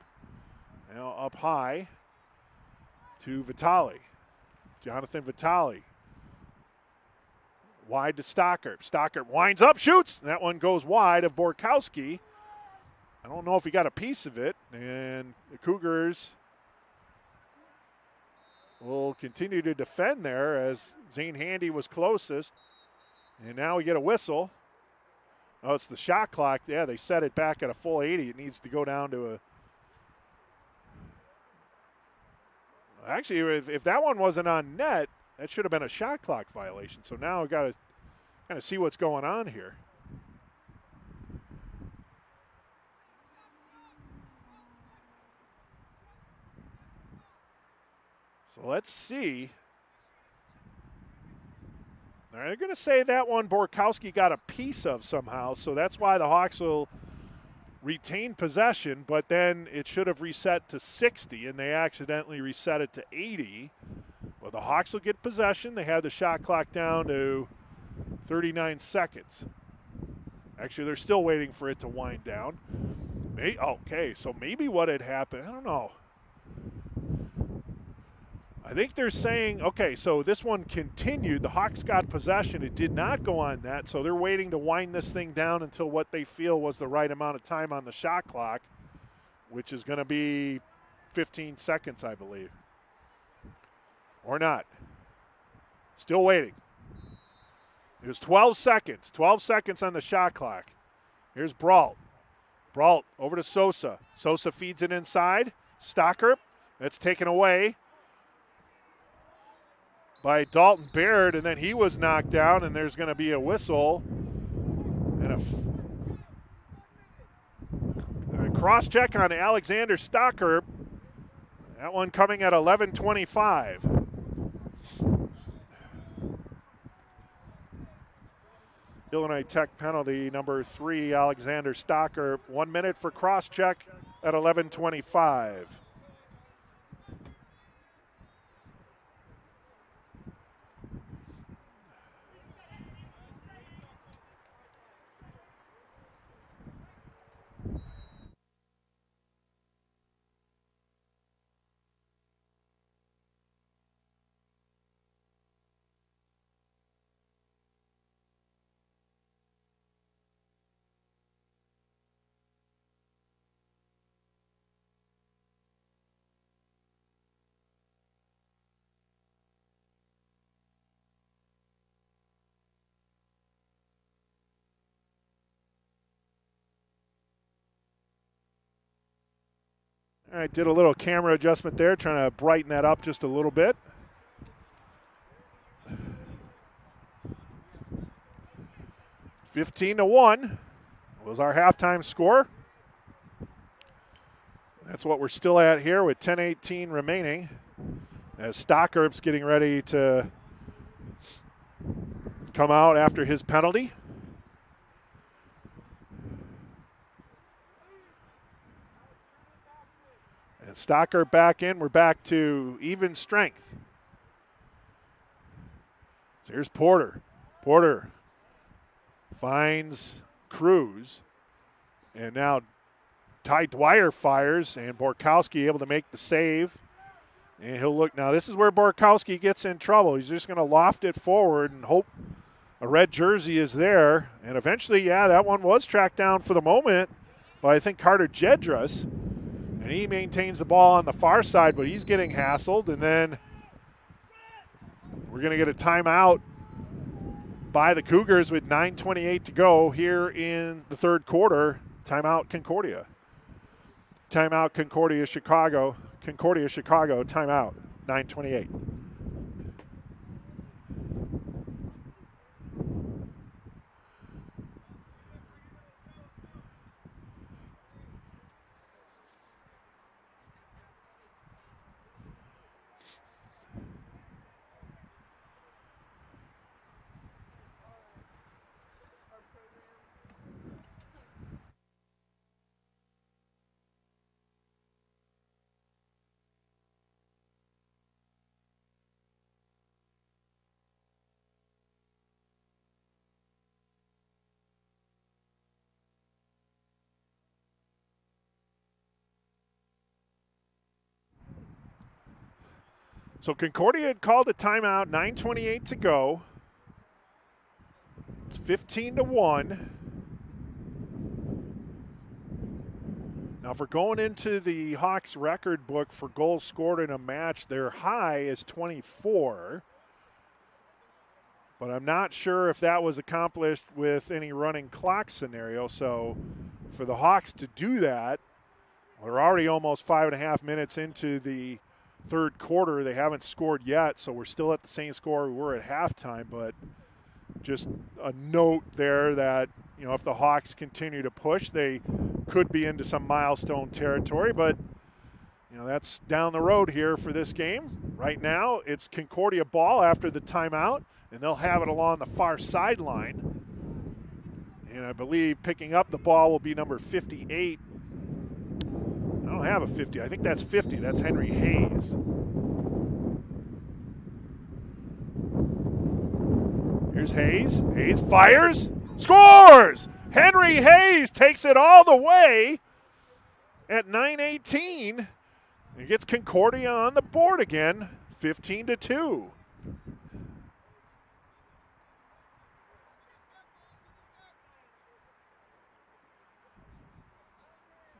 Now up high to Vitale. Jonathan Vitale. Wide to Stockerp. Stockerp winds up, shoots. That one goes wide of Borkowski. I don't know if he got a piece of it. And the Cougars will continue to defend there as Zane Handy was closest. And now we get a whistle. Oh, it's the shot clock. Yeah, they set it back at a full 80. It needs to go down to a... Actually, if that one wasn't on net, that should have been a shot clock violation. So now we've got to kind of see what's going on here. So let's see. Now they're going to say that one Borkowski got a piece of somehow, so that's why the Hawks will retain possession, but then it should have reset to 60, and they accidentally reset it to 80. Well, the Hawks will get possession. They have the shot clock down to 39 seconds. Actually, they're still waiting for it to wind down. Okay, so maybe what had happened, I don't know. I think they're saying, okay, so this one continued. The Hawks got possession. It did not go on net, so they're waiting to wind this thing down until what they feel was the right amount of time on the shot clock, which is going to be 15 seconds, I believe. Or not. Still waiting. It was 12 seconds. 12 seconds on the shot clock. Here's Brault. Brault over to Sosa. Sosa feeds it inside. Stockerp. That's taken away by Dalton Baird, and then he was knocked down, and there's going to be a whistle and a cross-check on Alexander Stockerp. That one coming at 11:25. Illinois Tech penalty number 3, Alexander Stockerp. 1 minute for cross-check at 11:25. All right, did a little camera adjustment there, trying to brighten that up just a little bit. (15-1) was our halftime score. That's what we're still at here with 10:18 remaining, as Stockerp's getting ready to come out after his penalty. And Stockerp back in. We're back to even strength. So here's Porter. Porter finds Cruz. And now Ty Dwyer fires, and Borkowski able to make the save. And he'll look. Now this is where Borkowski gets in trouble. He's just going to loft it forward and hope a red jersey is there. And eventually, yeah, that one was tracked down for the moment by, I think, Carter Jedras. And he maintains the ball on the far side, but he's getting hassled. And then we're going to get a timeout by the Cougars with 9:28 to go here in the third quarter. Timeout Concordia. Timeout Concordia, Chicago. Concordia, Chicago, timeout, 9:28. So Concordia had called a timeout, 9:28 to go. It's 15-1. Now, if we're going into the Hawks record book for goals scored in a match, their high is 24. But I'm not sure if that was accomplished with any running clock scenario. So for the Hawks to do that, we're already almost 5.5 minutes into the third quarter. They haven't scored yet, so we're still at the same score we were at halftime. But just a note there that, you know, if the Hawks continue to push, they could be into some milestone territory. But, you know, that's down the road here for this game. Right now, it's Concordia ball after the timeout, and they'll have it along the far sideline. And I believe picking up the ball will be number 58. I don't have a 50. I think that's 50. That's Henry Hayes. Here's Hayes. Hayes fires. Scores! Henry Hayes takes it all the way at 9:18. He gets Concordia on the board again, 15-2.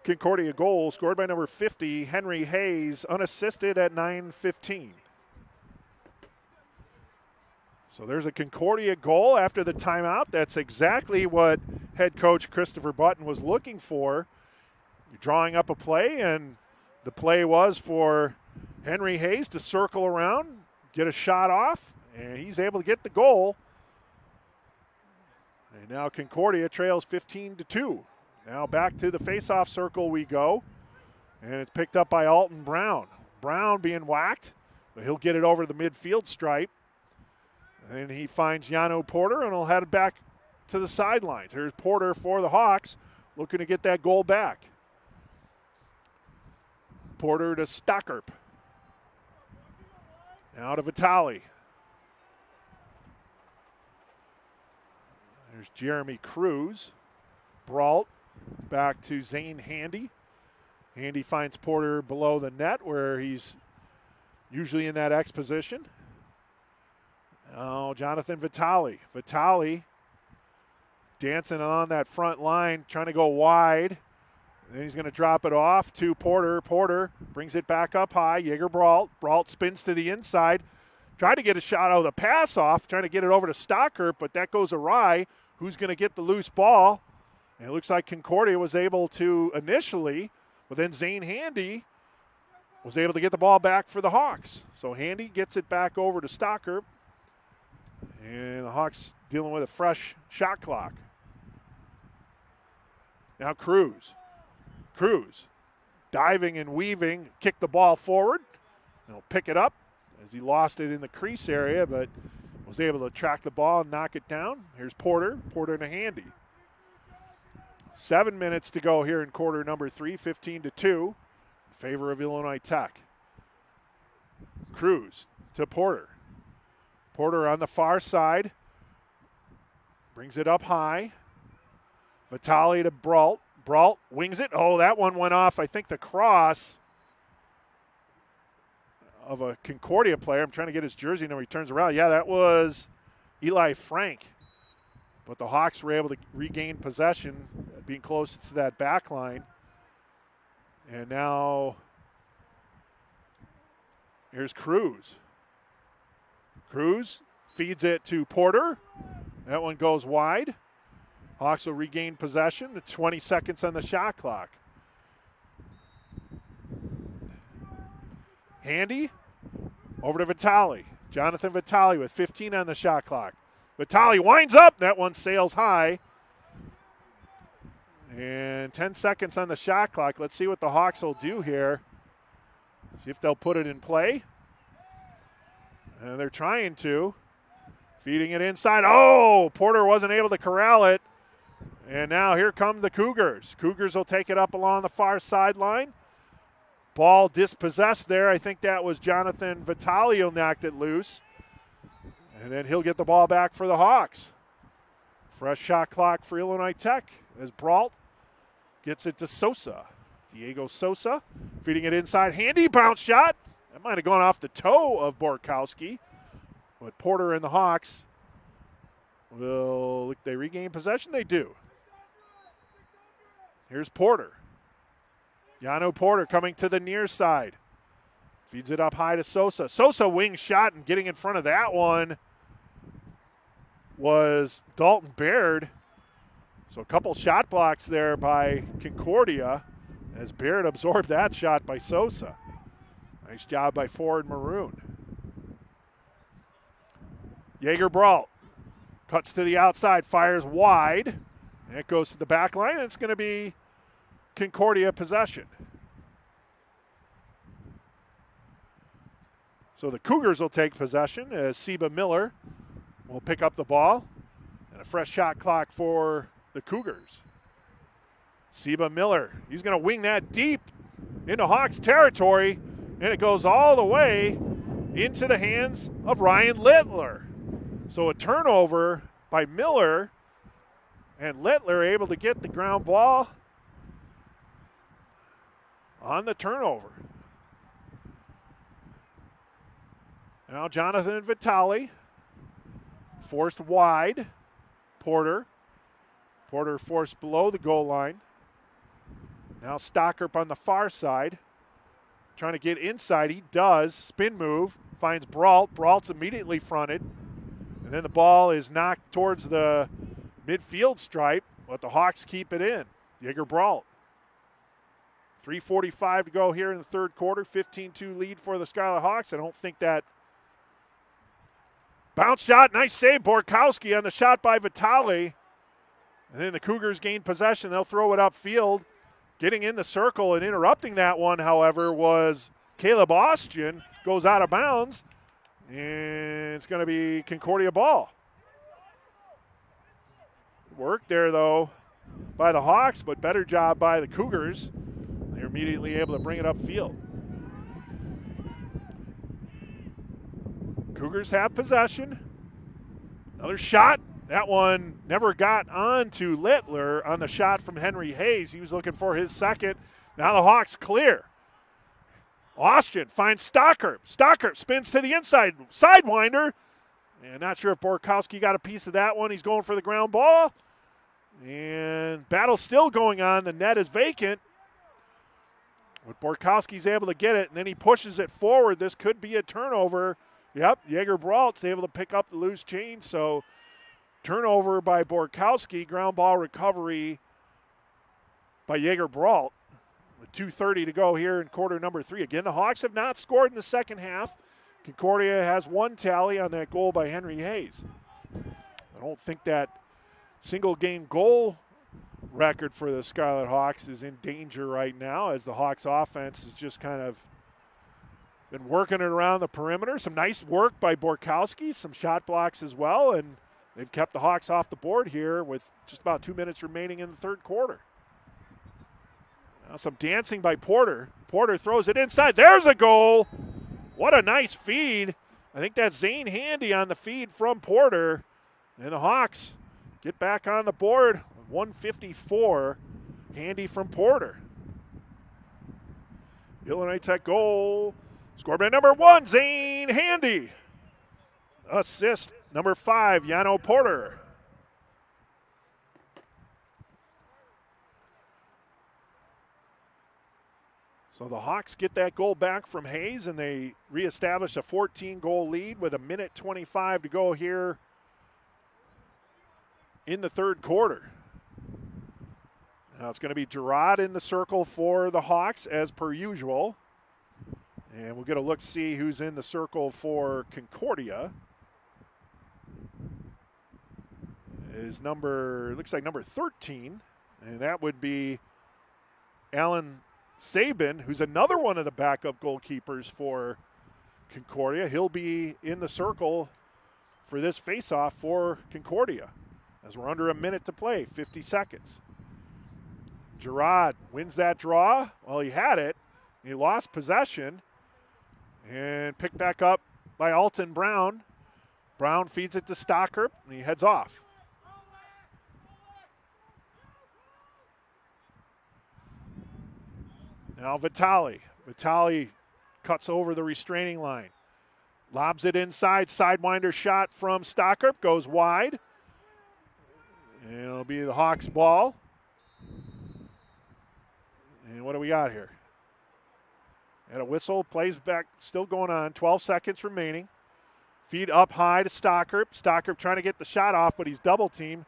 Concordia goal scored by number 50, Henry Hayes, unassisted at 9:15. So there's a Concordia goal after the timeout. That's exactly what head coach Christopher Button was looking for. You're drawing up a play, and the play was for Henry Hayes to circle around, get a shot off, and he's able to get the goal. And now Concordia trails 15-2. Now back to the face-off circle we go, and it's picked up by Alton Brown. Brown being whacked, but he'll get it over the midfield stripe. And he finds Yano Porter, and he'll head it back to the sidelines. Here's Porter for the Hawks, looking to get that goal back. Porter to Stockerp. Now to Vitale. There's Jeremy Cruz. Brault back to Zane Handy. Handy finds Porter below the net where he's usually in that X position. Oh, Jonathan Vitale. Vitale dancing on that front line, trying to go wide. And then he's going to drop it off to Porter. Porter brings it back up high. Jaeger Brault. Brault spins to the inside. Tried to get a shot out of the pass off, trying to get it over to Stockerp, but that goes awry. Who's going to get the loose ball? And it looks like Concordia was able to initially, but then Zane Handy was able to get the ball back for the Hawks. So Handy gets it back over to Stocker. And the Hawks dealing with a fresh shot clock. Now Cruz. Cruz diving and weaving, kick the ball forward. He'll pick it up as he lost it in the crease area, but was able to track the ball and knock it down. Here's Porter. Porter to Handy. 7 minutes to go here in quarter number 3, 15-2 in favor of Illinois Tech. Cruz to Porter. Porter on the far side. Brings it up high. Vitale to Brault. Brault wings it. Oh, that one went off. I think the cross of a Concordia player. I'm trying to get his jersey number. He turns around. Yeah, that was Eli Frank. But the Hawks were able to regain possession, being close to that back line. And now here's Cruz. Cruz feeds it to Porter. That one goes wide. Hawks will regain possession. 20 seconds on the shot clock. Handy over to Vitale. Jonathan Vitale with 15 on the shot clock. Vitale winds up. That one sails high. And 10 seconds on the shot clock. Let's see what the Hawks will do here. See if they'll put it in play. And they're trying to. Feeding it inside. Oh, Porter wasn't able to corral it. And now here come the Cougars. Cougars will take it up along the far sideline. Ball dispossessed there. I think that was Jonathan Vitale who knocked it loose. And then he'll get the ball back for the Hawks. Fresh shot clock for Illinois Tech as Brault gets it to Sosa. Diego Sosa feeding it inside. Handy bounce shot. That might have gone off the toe of Borkowski. But Porter and the Hawks will, they regain possession? They do. Here's Porter. Yano Porter coming to the near side. Feeds it up high to Sosa. Sosa wing shot, and getting in front of that one was Dalton Baird. So a couple shot blocks there by Concordia as Baird absorbed that shot by Sosa. Nice job by Ford Maroon. Jaeger Brault cuts to the outside, fires wide. And it goes to the back line, and it's going to be Concordia possession. So the Cougars will take possession as Seba Miller will pick up the ball. And a fresh shot clock for the Cougars. Seba Miller, he's going to wing that deep into Hawks territory, and it goes all the way into the hands of Ryan Littler. So a turnover by Miller, and Littler able to get the ground ball on the turnover. Now Jonathan Vitale forced wide. Porter forced below the goal line. Now Stockerp on the far side. Trying to get inside. He does. Spin move. Finds Brault. Brault's immediately fronted. And then the ball is knocked towards the midfield stripe. But the Hawks keep it in. Jaeger Brault. 3:45 to go here in the third quarter. 15-2 lead for the Scarlet Hawks. I don't think that bounce shot. Nice save. Borkowski on the shot by Vitale. And then the Cougars gain possession. They'll throw it upfield. Getting in the circle and interrupting that one, however, was Caleb Austin. Goes out of bounds. And it's going to be Concordia ball. Work there, though, by the Hawks, but better job by the Cougars. They're immediately able to bring it upfield. Cougars have possession. Another shot. That one never got on to Littler on the shot from Henry Hayes. He was looking for his second. Now the Hawks clear. Austin finds Stockerp. Stockerp spins to the inside. Sidewinder. And not sure if Borkowski got a piece of that one. He's going for the ground ball. And battle still going on. The net is vacant. But Borkowski's able to get it, and then he pushes it forward. This could be a turnover. Yep, Jaeger Brault's able to pick up the loose change. So turnover by Borkowski. Ground ball recovery by Jaeger Brault. With 2:30 to go here in quarter number 3. Again, the Hawks have not scored in the second half. Concordia has one tally on that goal by Henry Hayes. I don't think that single game goal record for the Scarlet Hawks is in danger right now, as the Hawks offense has just kind of been working it around the perimeter. Some nice work by Borkowski, some shot blocks as well, and they've kept the Hawks off the board here with just about 2 minutes remaining in the third quarter. Now some dancing by Porter. Porter throws it inside. There's a goal. What a nice feed. I think that's Zane Handy on the feed from Porter. And the Hawks get back on the board. 154. Handy from Porter. Illinois Tech goal. Scored by number 1, Zane Handy. Assist number 5, Yano Porter. So the Hawks get that goal back from Hayes, and they reestablish a 14-goal lead with 1:25 to go here in the third quarter. Now it's going to be Girard in the circle for the Hawks, as per usual. And we'll get a look to see who's in the circle for Concordia. Is looks like number 13, and that would be Alan Sabin, who's another one of the backup goalkeepers for Concordia. He'll be in the circle for this faceoff for Concordia, as we're under a minute to play, 50 seconds. Girard wins that draw. Well, he had it. He lost possession and picked back up by Alton Brown. Brown feeds it to Stocker, and he heads off. Now Vitali. Vitali cuts over the restraining line. Lobs it inside. Sidewinder shot from Stocker. Goes wide. And it'll be the Hawks' ball. And what do we got here? And a whistle. Plays back. Still going on. 12 seconds remaining. Feed up high to Stocker. Stocker trying to get the shot off, but he's double teamed.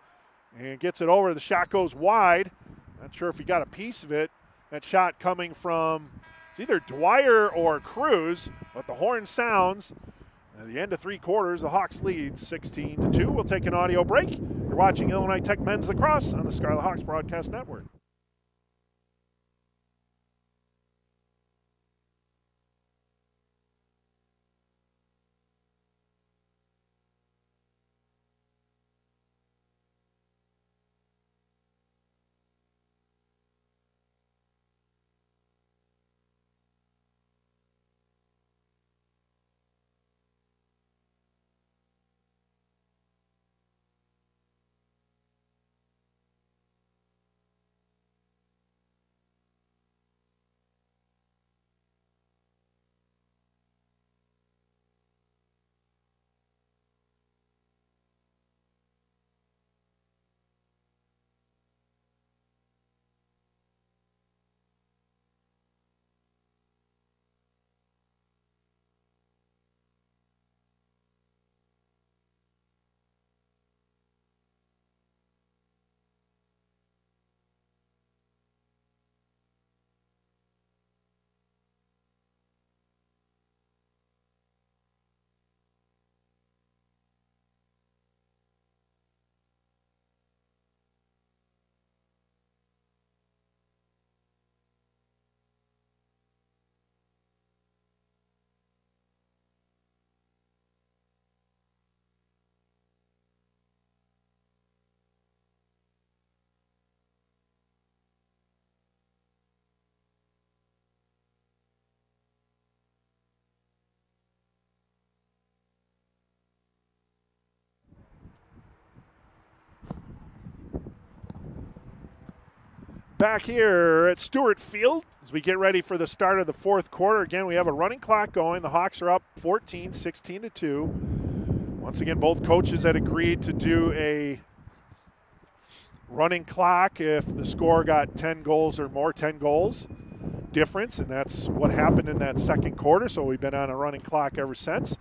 And gets it over. The shot goes wide. Not sure if he got a piece of it. That shot coming from it's either Dwyer or Cruz, but the horn sounds. At the end of three quarters, the Hawks lead 16-2. We'll take an audio break. You're watching Illinois Tech Men's Lacrosse on the Scarlet Hawks Broadcast Network. Back here at Stewart Field as we get ready for the start of the fourth quarter. Again, we have a running clock going. The Hawks are up 14, 16-2. Once again, both coaches had agreed to do a running clock if the score got 10 goals or more, 10 goals difference, and that's what happened in that second quarter, so we've been on a running clock ever since.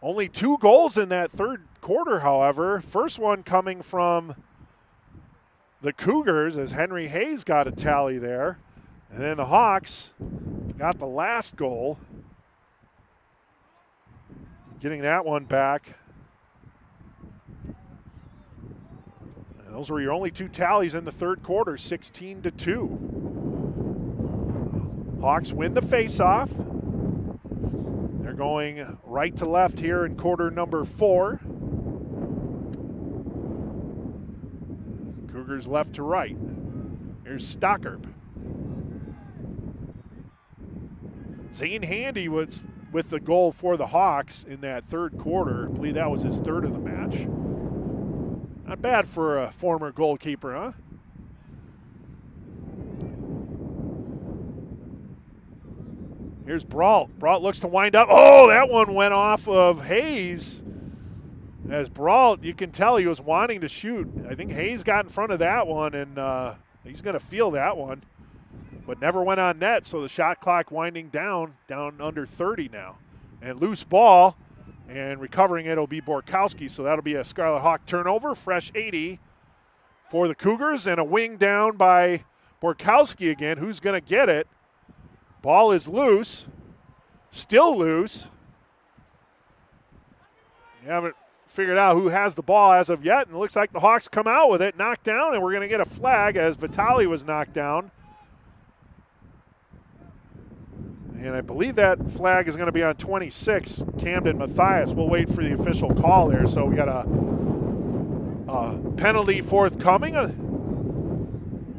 Only 2 goals in that third quarter, however. First one coming from the Cougars, as Henry Hayes got a tally there. And then the Hawks got the last goal, getting that one back. And those were your only two tallies in the third quarter, 16-2. Hawks win the faceoff. They're going right to left here in quarter number 4. Cougars left to right. Here's Stockerp. Zane Handy was with the goal for the Hawks in that third quarter. I believe that was his third of the match. Not bad for a former goalkeeper, huh? Here's Brault. Brault looks to wind up. Oh, that one went off of Hayes. As Brault, you can tell he was wanting to shoot. I think Hayes got in front of that one, and he's going to feel that one. But never went on net, so the shot clock winding down under 30 now. And loose ball, and recovering it will be Borkowski, so that'll be a Scarlet Hawk turnover. Fresh 80 for the Cougars, and a wing down by Borkowski again. Who's going to get it? Ball is loose, still loose. You haven't figured out who has the ball as of yet, and it looks like the Hawks come out with it, knocked down, and we're going to get a flag as Vitali was knocked down. And I believe that flag is going to be on 26, Camden Mathias. We'll wait for the official call there. So we got a penalty forthcoming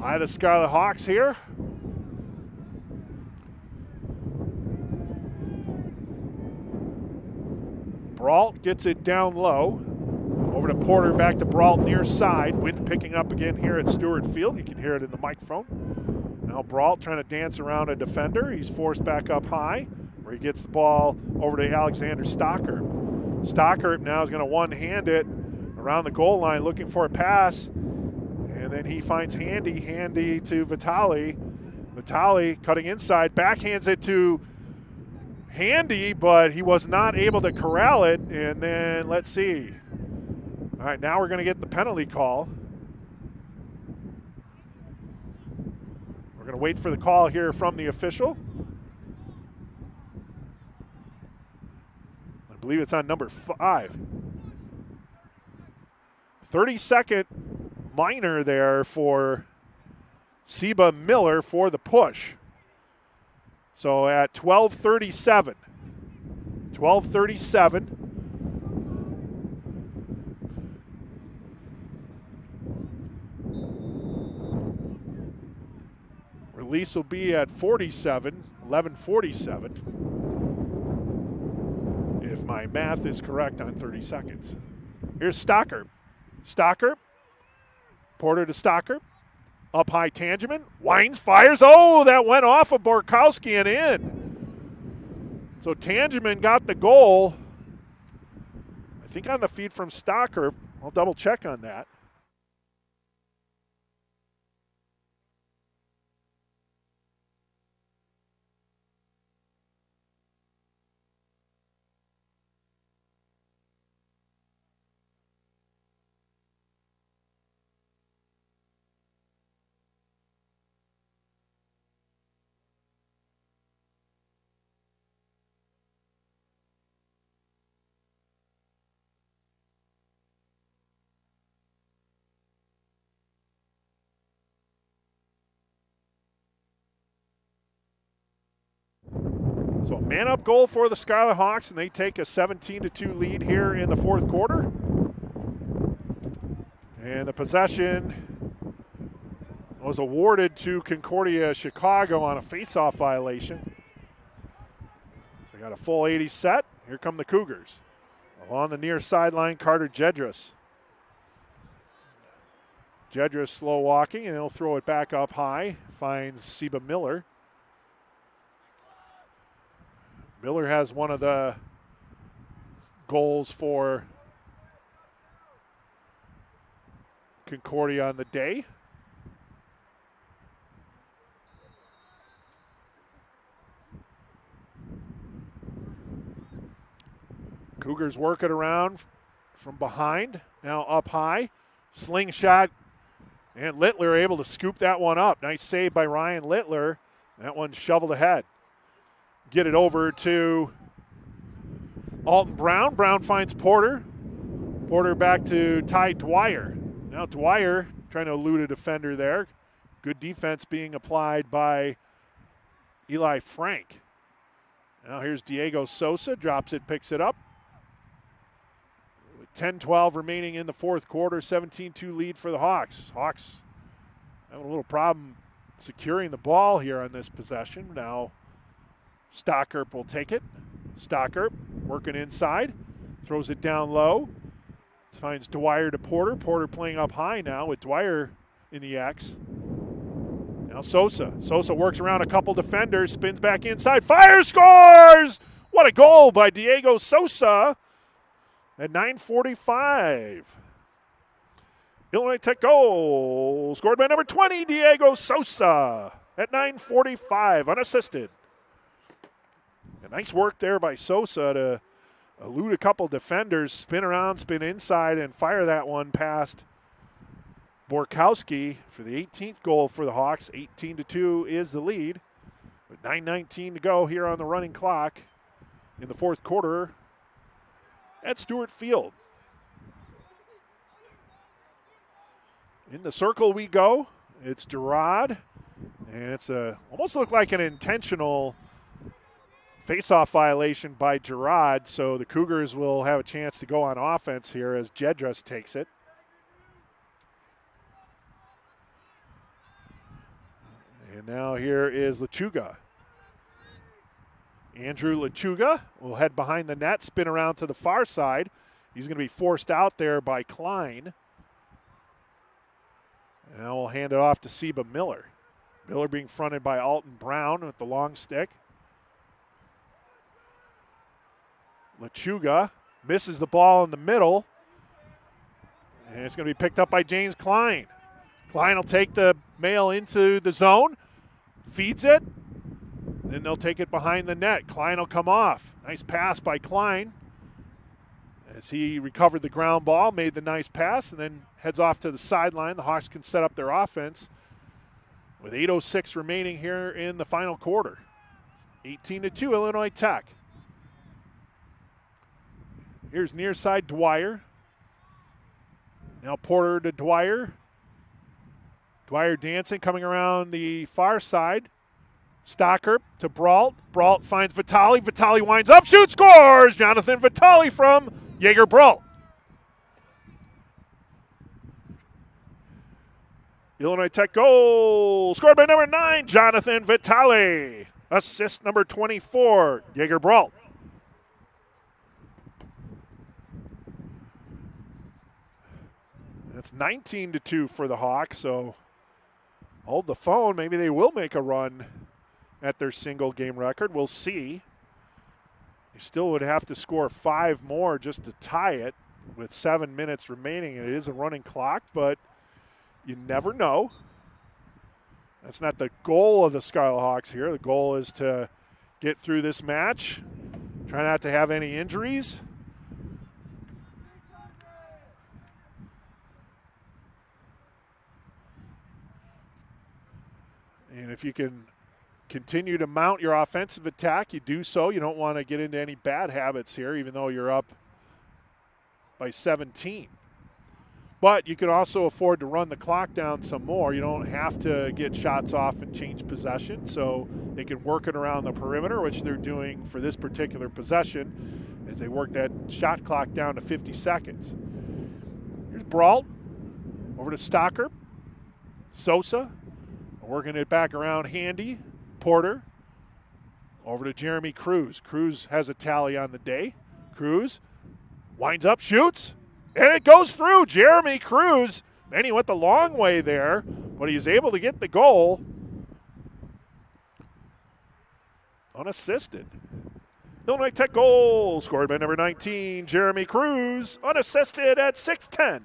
by the Scarlet Hawks here. Brault gets it down low. Over to Porter, back to Brault near side. Wind picking up again here at Stewart Field. You can hear it in the microphone. Now Brault trying to dance around a defender. He's forced back up high, where he gets the ball over to Alexander Stockerp. Stockerp now is going to one-hand it around the goal line looking for a pass. And then he finds Handy to Vitali. Vitali cutting inside, backhands it to Handy, but he was not able to corral it. And then let's see. All right, now we're going to get the penalty call. We're going to wait for the call here from the official. I believe it's on number 5. 30-second minor there for Seba Miller for the push. So at 12:37. Release will be at 11:47, if my math is correct on 30 seconds. Here's Stockerp. Stockerp. Porter to Stockerp. Up high, Tangeman. Wines, fires. Oh, that went off of Borkowski and in. So Tangeman got the goal. I think on the feed from Stockerp. I'll double check on that. So a man-up goal for the Scarlet Hawks, and they take a 17-2 lead here in the fourth quarter. And the possession was awarded to Concordia Chicago on a face-off violation. So they got a full 80 set. Here come the Cougars. Along the near sideline, Carter Jedras. Jedras slow walking, and he'll throw it back up high. Finds Seba Miller. Miller has one of the goals for Concordia on the day. Cougars work it around from behind, now up high. Slingshot, and Littler able to scoop that one up. Nice save by Ryan Littler. That one shoveled ahead. Get it over to Alton Brown. Brown finds Porter. Porter back to Ty Dwyer. Now Dwyer trying to elude a defender there. Good defense being applied by Eli Frank. Now here's Diego Sosa. Drops it, picks it up. With 10-12 remaining in the fourth quarter. 17-2 lead for the Hawks. Hawks having a little problem securing the ball here on this possession. Now Stockerp will take it. Stockerp working inside. Throws it down low. Finds Dwyer to Porter. Porter playing up high now with Dwyer in the X. Now Sosa. Sosa works around a couple defenders. Spins back inside. Fires, scores! What a goal by Diego Sosa at 9:45. Illinois Tech goal scored by number 20, Diego Sosa at 9:45, unassisted. A nice work there by Sosa to elude a couple defenders, spin around, spin inside, and fire that one past Borkowski for the 18th goal for the Hawks. 18-2 is the lead. With 9:19 to go here on the running clock in the fourth quarter at Stewart Field. In the circle we go. It's Gerard, and it's almost looked like an intentional face-off violation by Gerard, so the Cougars will have a chance to go on offense here as Jedras takes it. And now here is Lechuga. Andrew Lechuga will head behind the net, spin around to the far side. He's going to be forced out there by Klein. And now we'll hand it off to Seba Miller. Miller being fronted by Alton Brown with the long stick. Lechuga misses the ball in the middle. And it's going to be picked up by James Klein. Klein will take the mail into the zone. Feeds it. Then they'll take it behind the net. Klein will come off. Nice pass by Klein as he recovered the ground ball, made the nice pass, and then heads off to the sideline. The Hawks can set up their offense with 8:06 remaining here in the final quarter. 18-2 Illinois Tech. Here's near side Dwyer. Now Porter to Dwyer. Dwyer dancing, coming around the far side. Stocker to Brault. Brault finds Vitale. Vitale winds up, shoots, scores! Jonathan Vitale from Jaeger Brault. Illinois Tech goal scored by number 9, Jonathan Vitale. Assist number 24, Jaeger Brault. That's 19-2 for the Hawks, so hold the phone. Maybe they will make a run at their single game record. We'll see. They still would have to score 5 more just to tie it with 7 minutes remaining. And it is a running clock, but you never know. That's not the goal of the Scarlet Hawks here. The goal is to get through this match, try not to have any injuries. And if you can continue to mount your offensive attack, you do so. You don't want to get into any bad habits here, even though you're up by 17. But you can also afford to run the clock down some more. You don't have to get shots off and change possession, so they can work it around the perimeter, which they're doing for this particular possession as they work that shot clock down to 50 seconds. Here's Brault over to Stocker. Sosa working it back around Handy. Porter over to Jeremy Cruz. Cruz has a tally on the day. Cruz winds up, shoots, and it goes through. Jeremy Cruz, man, he went the long way there, but he's able to get the goal unassisted. Illinois Tech goal scored by number 19, Jeremy Cruz, unassisted at 6:10.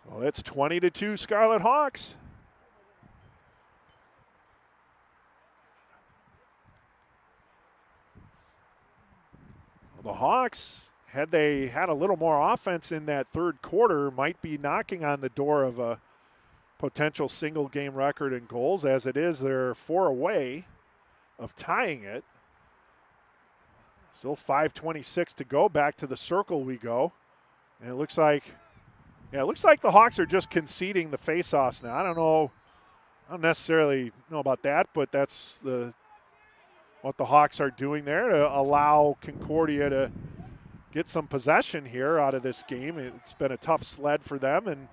Well, it's 20-2 Scarlet Hawks. The Hawks had they had a little more offense in that third quarter, might be knocking on the door of a potential single-game record in goals. As it is, they're 4 away of tying it. Still 5:26 to go. Back to the circle we go. And it looks like the Hawks are just conceding the faceoffs now. I don't necessarily know about that, but that's what the Hawks are doing there to allow Concordia to get some possession here out of this game. It's been a tough sled for them, and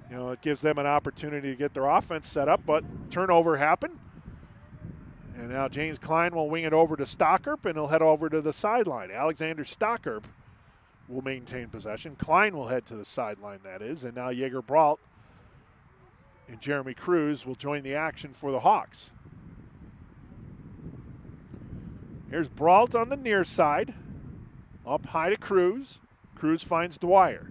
it gives them an opportunity to get their offense set up, but turnover happened. And now James Klein will wing it over to Stockerp, and he'll head over to the sideline. Alexander Stockerp will maintain possession. Klein will head to the sideline, that is. And now Jaeger Brault and Jeremy Cruz will join the action for the Hawks. Here's Brault on the near side. Up high to Cruz. Cruz finds Dwyer.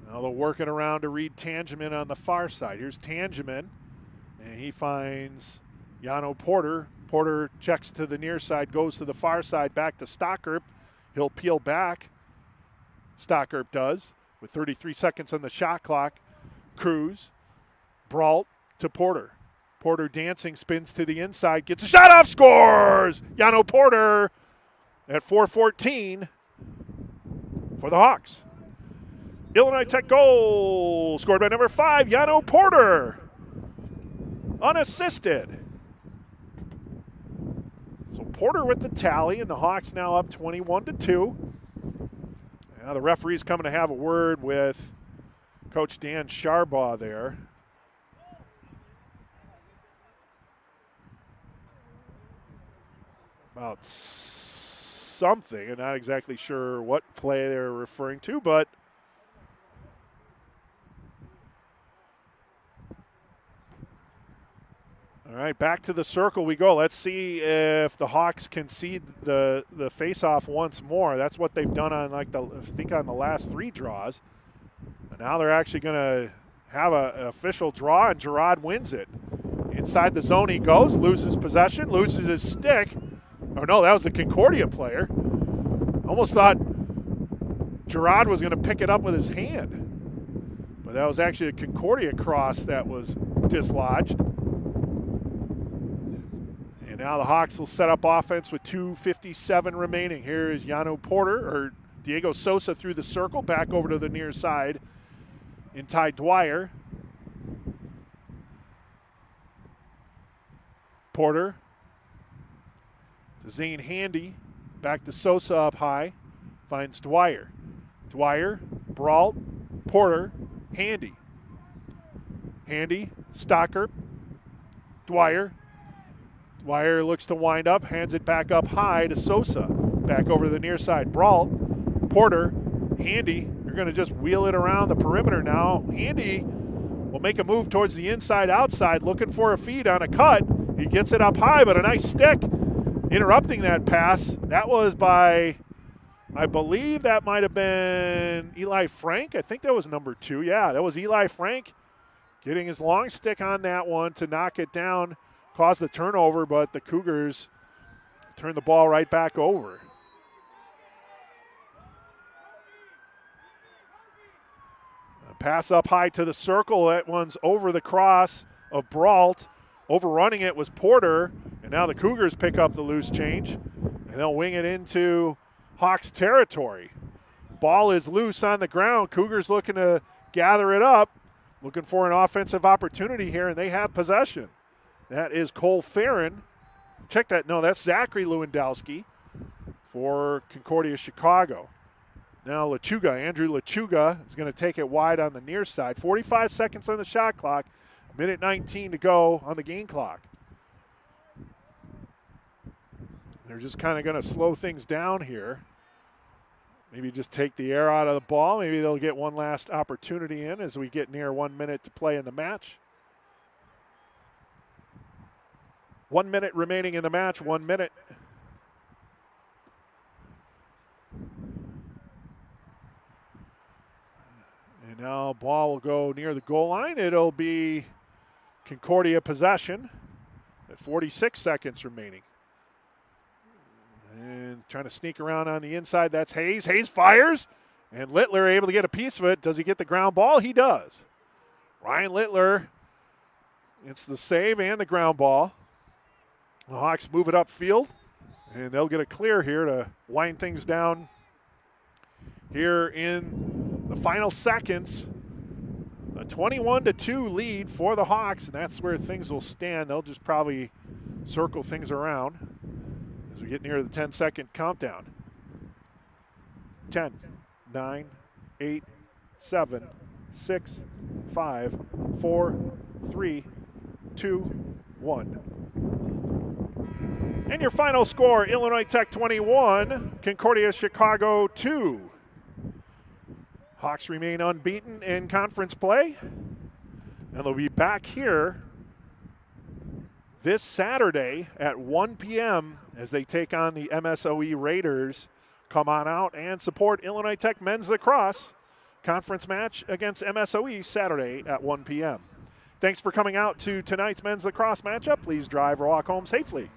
Now they're working around to Reed Tangeman on the far side. Here's Tangeman, and he finds Yano Porter. Porter checks to the near side, goes to the far side, back to Stockerp. He'll peel back. Stockerp does, with 33 seconds on the shot clock. Cruz, Brault to Porter. Porter dancing, spins to the inside, gets a shot off, scores! Yano Porter at 4:14 for the Hawks. Illinois Tech goal scored by number 5, Yano Porter, unassisted. So Porter with the tally, and the Hawks now up 21-2. Now the referee's coming to have a word with Coach Dan Sharbaugh there. About something. I'm not exactly sure what play they're referring to, but all right, back to the circle we go. Let's see if the Hawks concede the faceoff once more. That's what they've done on on the last 3 draws. And now they're actually going to have an official draw, and Gerard wins it. Inside the zone he goes, loses possession, loses his stick. Oh no, that was the Concordia player. Almost thought Gerard was going to pick it up with his hand. But that was actually a Concordia cross that was dislodged. And now the Hawks will set up offense with 2:57 remaining. Here is Yano Porter, or Diego Sosa through the circle, back over to the near side in Ty Dwyer. Porter to Zane Handy, back to Sosa up high, finds Dwyer. Dwyer, Brault, Porter, Handy. Handy, Stocker, Dwyer. Dwyer looks to wind up, hands it back up high to Sosa. Back over to the near side. Brault, Porter, Handy. They're going to just wheel it around the perimeter now. Handy will make a move towards the inside-outside, looking for a feed on a cut. He gets it up high, but a nice stick interrupting that pass. That was by, I believe that might have been Eli Frank. I think that was number 2. Yeah, that was Eli Frank getting his long stick on that one to knock it down. Caused the turnover, but the Cougars turn the ball right back over. A pass up high to the circle. That one's over the cross of Brault. Overrunning it was Porter, and now the Cougars pick up the loose change, and they'll wing it into Hawks territory. Ball is loose on the ground. Cougars looking to gather it up, looking for an offensive opportunity here, and they have possession. That is Cole Farron. Check that. No, that's Zachary Lewandowski for Concordia Chicago. Now Andrew Lechuga is going to take it wide on the near side. 45 seconds on the shot clock. Minute 19 to go on the game clock. They're just kind of going to slow things down here. Maybe just take the air out of the ball. Maybe they'll get one last opportunity in as we get near 1 minute to play in the match. 1 minute remaining in the match, 1 minute. And now ball will go near the goal line. It'll be Concordia possession at 46 seconds remaining. And trying to sneak around on the inside. That's Hayes. Hayes fires. And Littler able to get a piece of it. Does he get the ground ball? He does. Ryan Littler. It's the save and the ground ball. The Hawks move it upfield. And they'll get a clear here to wind things down here in the final seconds. A 21-2 lead for the Hawks, and that's where things will stand. They'll just probably circle things around as we get near the 10-second countdown. 10, 9, 8, 7, 6, 5, 4, 3, 2, 1. And your final score, Illinois Tech 21, Concordia Chicago 2. Hawks remain unbeaten in conference play, and they'll be back here this Saturday at 1 p.m. as they take on the MSOE Raiders. Come on out and support Illinois Tech men's lacrosse conference match against MSOE Saturday at 1 p.m. Thanks for coming out to tonight's men's lacrosse matchup. Please drive or walk home safely.